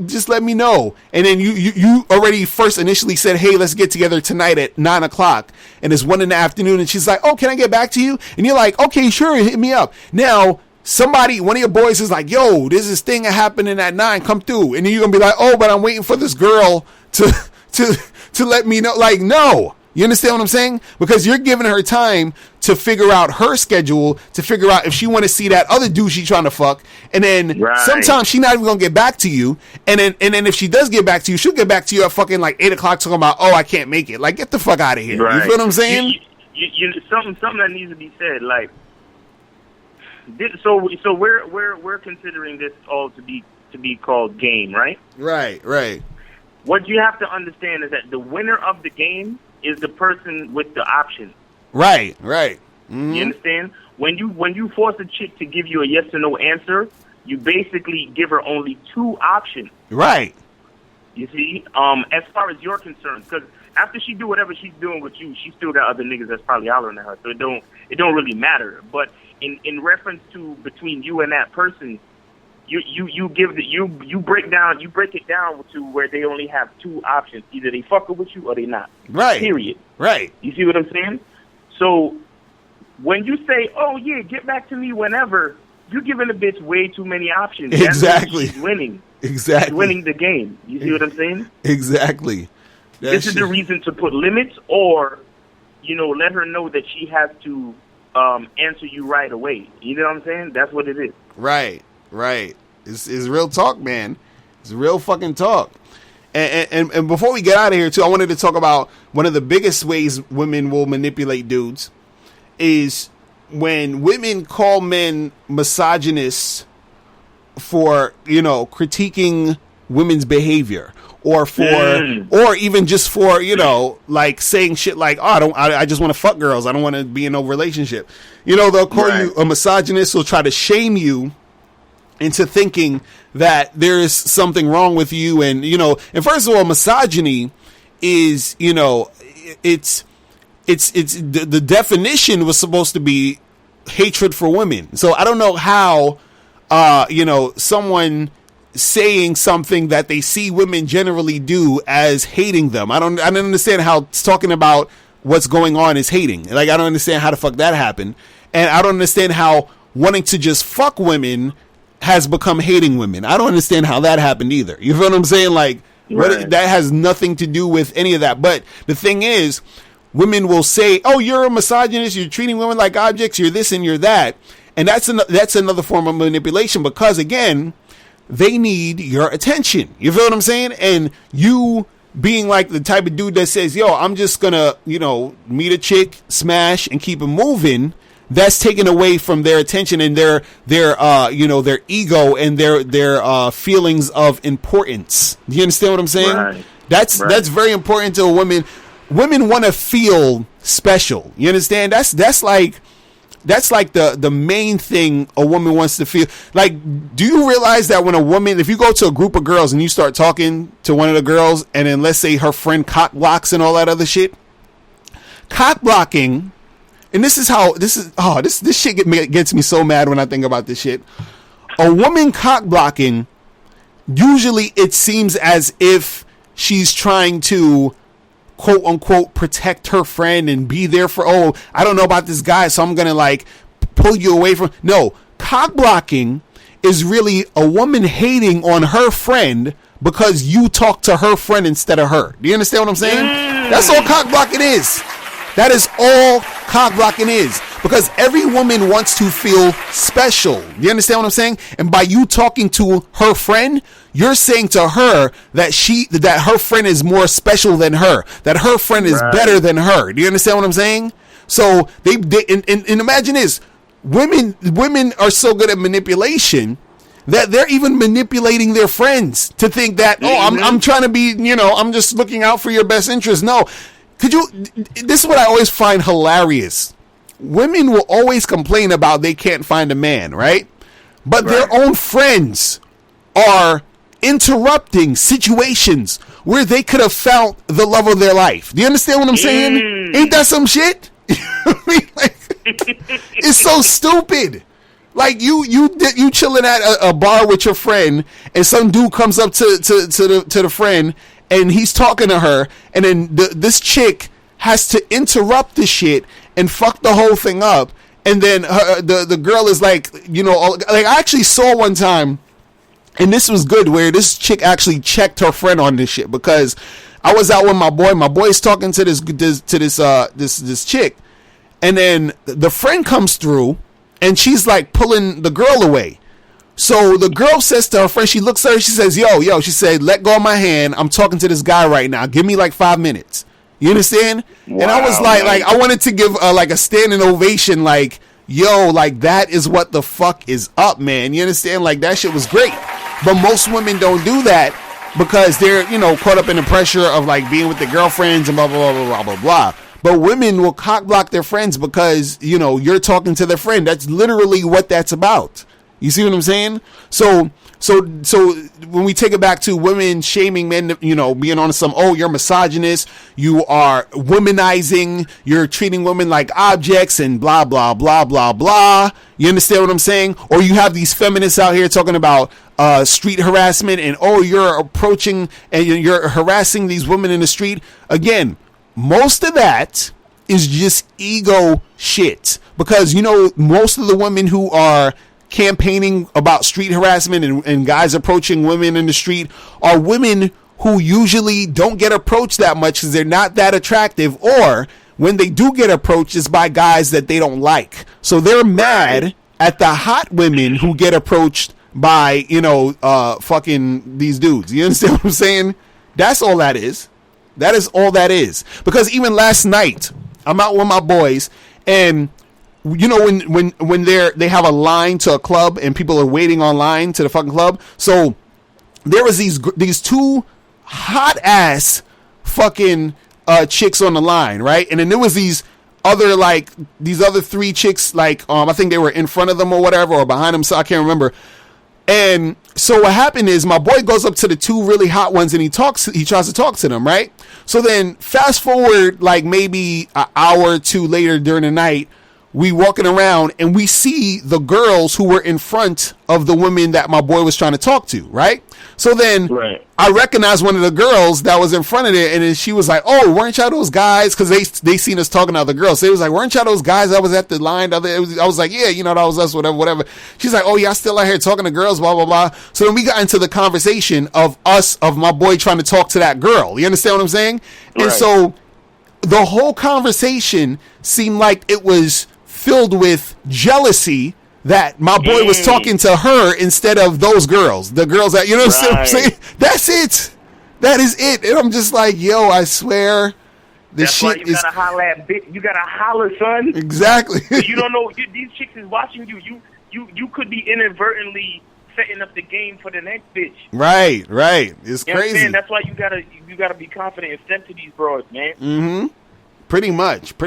just let me know. And then you already first initially said, hey, let's get together tonight at 9:00, and it's 1 PM, and she's like, oh, can I get back to you? And you're like, okay, sure, hit me up. Now one of your boys is like, yo, there's this thing happening at 9, come through. And then you're gonna be like, oh, but I'm waiting for this girl to let me know. Like, no. You understand what I'm saying? Because you're giving her time to figure out her schedule, to figure out if she want to see that other dude she's trying to fuck, and then sometimes she's not even gonna get back to you. And then if she does get back to you, she'll get back to you at fucking like 8:00 talking about, oh, I can't make it. Like, get the fuck out of here. Right. You feel what I'm saying? Something that needs to be said. Like, so we're considering this all to be called game, right? Right. What you have to understand is that the winner of the game is the person with the option. Right. Mm-hmm. You understand? When you force a chick to give you a yes or no answer, you basically give her only 2 options. Right. You see, as far as you're concerned, because after she do whatever she's doing with you, she still got other niggas that's probably hollering at her. So it don't really matter. But in reference to between you and that person, you break it down to where they only have 2 options. Either they fucking with you or they not. Right. Period. Right. You see what I'm saying? So when you say, oh yeah, get back to me whenever, you're giving a bitch way too many options. Exactly. She's winning. Exactly. She's winning the game. You see what I'm saying? Exactly. This is the reason to put limits, or let her know that she has to answer you right away. You know what I'm saying? That's what it is. Right. It's real talk, man. It's real fucking talk. And before we get out of here, too, I wanted to talk about one of the biggest ways women will manipulate dudes is when women call men misogynists for, critiquing women's behavior, or or even just for, like saying shit like, oh, I just want to fuck girls. I don't want to be in no relationship. They'll call you a misogynist, will try to shame you into thinking that there is something wrong with you. And, and first of all, misogyny is, it's the definition was supposed to be hatred for women. So I don't know how, someone saying something that they see women generally do as hating them. I don't understand how talking about what's going on is hating. Like, I don't understand how the fuck that happened. And I don't understand how wanting to just fuck women has become hating women. I don't understand how that happened either. You feel what I'm saying? Like, that has nothing to do with any of that. But the thing is, women will say, oh, you're a misogynist, you're treating women like objects, you're this and you're that. And that's another form of manipulation, because, again, they need your attention. You feel what I'm saying? And you being like the type of dude that says, yo, I'm just gonna, meet a chick, smash, and keep it moving, that's taken away from their attention and their ego and their feelings of importance. Do you understand what I'm saying? Right. That's very important to a woman. Women want to feel special. You understand? That's like the main thing a woman wants to feel. Like, do you realize that when a woman, if you go to a group of girls and you start talking to one of the girls, and then let's say her friend cock blocks and all that other shit, cock blocking, and this shit gets me so mad when I think about this shit. A woman cock blocking, usually it seems as if she's trying to, quote unquote, protect her friend and be there for, oh, I don't know about this guy, so I'm gonna like pull you away from. No, cock blocking is really a woman hating on her friend because you talk to her friend instead of her. Do you understand what I'm saying? That's all cock blocking is. That is all cock blocking is, because every woman wants to feel special. You understand what I'm saying? And by you talking to her friend, you're saying to her that her friend is more special than her, that her friend is better than her. Do you understand what I'm saying? So and imagine this: women are so good at manipulation that they're even manipulating their friends to think that, oh, I'm trying to be, I'm just looking out for your best interest. No. This is what I always find hilarious. Women will always complain about they can't find a man, right? But their own friends are interrupting situations where they could have found the love of their life. Do you understand what I'm saying? Ain't that some shit? I mean, like, it's so stupid. Like you chilling at a bar with your friend, and some dude comes up to the friend, and he's talking to her, and then this chick has to interrupt the shit and fuck the whole thing up, and then the girl is like, like I actually saw one time, and this was good, where this chick actually checked her friend on this shit, because I was out with my boy. My boy's talking to this chick, and then the friend comes through, and she's like pulling the girl away. So the girl says to her friend, she looks at her, she says, yo, she said, let go of my hand. I'm talking to this guy right now. Give me like 5 minutes. You understand? Wow, and I was like I wanted to give like a standing ovation, like, yo, like that is what the fuck is up, man. You understand? Like that shit was great. But most women don't do that because they're, caught up in the pressure of like being with their girlfriends and blah, blah, blah, blah, blah, blah. But women will cock block their friends because, you're talking to their friend. That's literally what that's about. You see what I'm saying? So when we take it back to women shaming men, being on some, you're misogynist, you are womanizing, you're treating women like objects and blah, blah, blah, blah, blah. You understand what I'm saying? Or you have these feminists out here talking about street harassment and, you're approaching and you're harassing these women in the street. Again, most of that is just ego shit, because most of the women who are campaigning about street harassment and guys approaching women in the street are women who usually don't get approached that much because they're not that attractive, or when they do get approached, it's by guys that they don't like. So they're mad at the hot women who get approached by fucking these dudes. You understand what I'm saying? That's all that is. That is all that is. Because even last night, I'm out with my boys, and when they have a line to a club and people are waiting online to the fucking club. So there was these two hot ass fucking chicks on the line, right? And then there was these other three chicks, like I think they were in front of them or whatever, or behind them, so I can't remember. And so what happened is my boy goes up to the two really hot ones and he tries to talk to them, right? So then fast forward like maybe an hour or two later during the night, we walking around and we see the girls who were in front of the women that my boy was trying to talk to, right? So then I recognized one of the girls that was in front of it, and then she was like, weren't y'all those guys? Because they seen us talking to other girls. So it was like, weren't y'all those guys that was at the line? I was like, yeah, that was us, whatever. She's like, y'all still out here talking to girls, blah, blah, blah. So then we got into the conversation of my boy trying to talk to that girl. You understand what I'm saying? Right. And so the whole conversation seemed like it was filled with jealousy that my boy was talking to her instead of those girls, the girls that, what I'm saying? That's it. That is it. And I'm just like, yo, I swear this shit is. Gotta holler at you gotta holler, son. Exactly. You don't know, these chicks is watching you. You could be inadvertently setting up the game for the next bitch. Right. It's crazy. That's why you gotta be confident and step to these bros, man. Mm-hmm. Pretty much.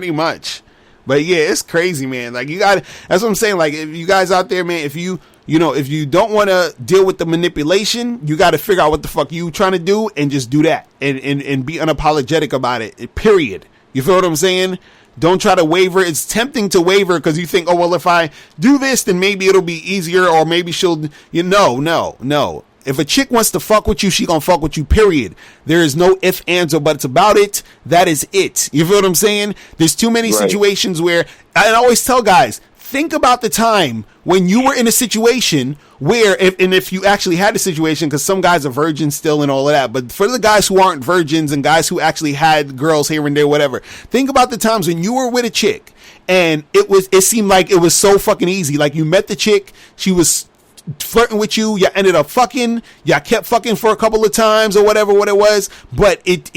But yeah, it's crazy, man. Like that's what I'm saying. Like if you guys out there, man, if you don't want to deal with the manipulation, you got to figure out what the fuck you trying to do and just do that and be unapologetic about it. Period. You feel what I'm saying? Don't try to waver. It's tempting to waver because you think, if I do this, then maybe it'll be easier, or maybe she'll, no. If a chick wants to fuck with you, she gonna fuck with you, period. There is no ifs, ands, or buts about it. That is it. You feel what I'm saying? There's too many situations where, I always tell guys, think about the time when you were in a situation where, if you actually had a situation, because some guys are virgins still and all of that, but for the guys who aren't virgins and guys who actually had girls here and there, whatever, think about the times when you were with a chick and it seemed like it was so fucking easy. Like you met the chick, she was flirting with you, ended up fucking, kept fucking for a couple of times or whatever what it was, but it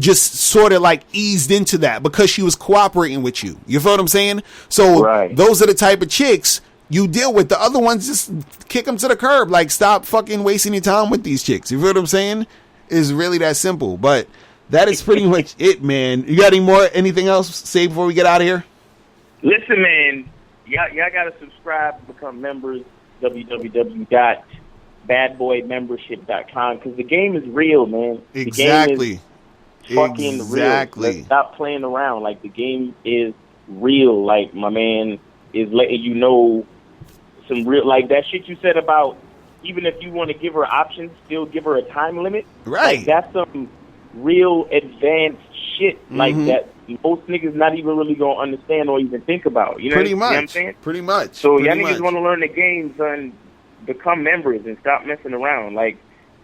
just sort of like eased into that because she was cooperating with you. You feel what I'm saying? So those are the type of chicks you deal with. The other ones, just kick them to the curb. Like, stop fucking wasting your time with these chicks. You feel what I'm saying? It's really that simple. But that is pretty much it, man. You got anything else to say before we get out of here? Listen, man, y'all gotta subscribe to become members. www.badboymembership.com, because the game is real, man. Exactly. The game is fucking real. Let's stop playing around. Like, the game is real. Like, my man is letting you know some real, like that shit you said about even if you want to give her options, still give her a time limit. Right. Like, that's some real advanced shit like that most niggas not even really gonna understand or even think about. You know, Pretty you know what I'm much. saying? Pretty much. So Pretty y'all niggas much. want to learn the game, son. Become members and stop messing around. Like,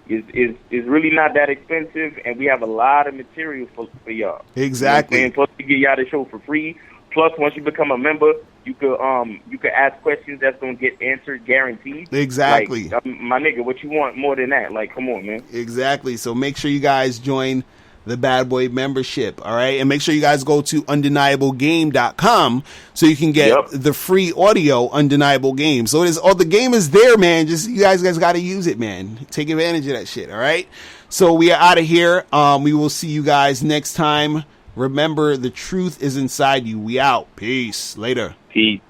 is really not that expensive, and we have a lot of material for y'all. Exactly. You know what I'm saying? Plus, we give y'all the show for free. Plus, once you become a member, you could ask questions that's gonna get answered, guaranteed. Exactly. Like, my nigga, what you want more than that? Like, come on, man. Exactly. So make sure you guys join the Bad Boy membership, all right? And make sure you guys go to undeniablegame.com so you can get the free audio Undeniable Game. So the game is there, man. Just you guys got to use it, man. Take advantage of that shit, all right? So we are out of here. We will see you guys next time. Remember, the truth is inside you. We out. Peace. Later. Peace.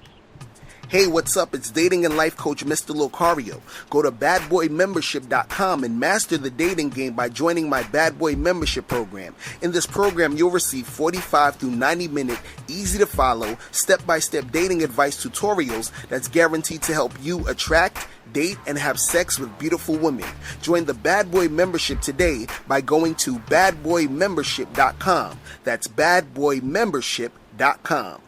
Hey, what's up? It's dating and life coach Mr. Locario. Go to badboymembership.com and master the dating game by joining my Bad Boy membership program. In this program, you'll receive 45 through 90-minute, easy-to-follow, step-by-step dating advice tutorials that's guaranteed to help you attract, date, and have sex with beautiful women. Join the Bad Boy membership today by going to badboymembership.com. That's badboymembership.com.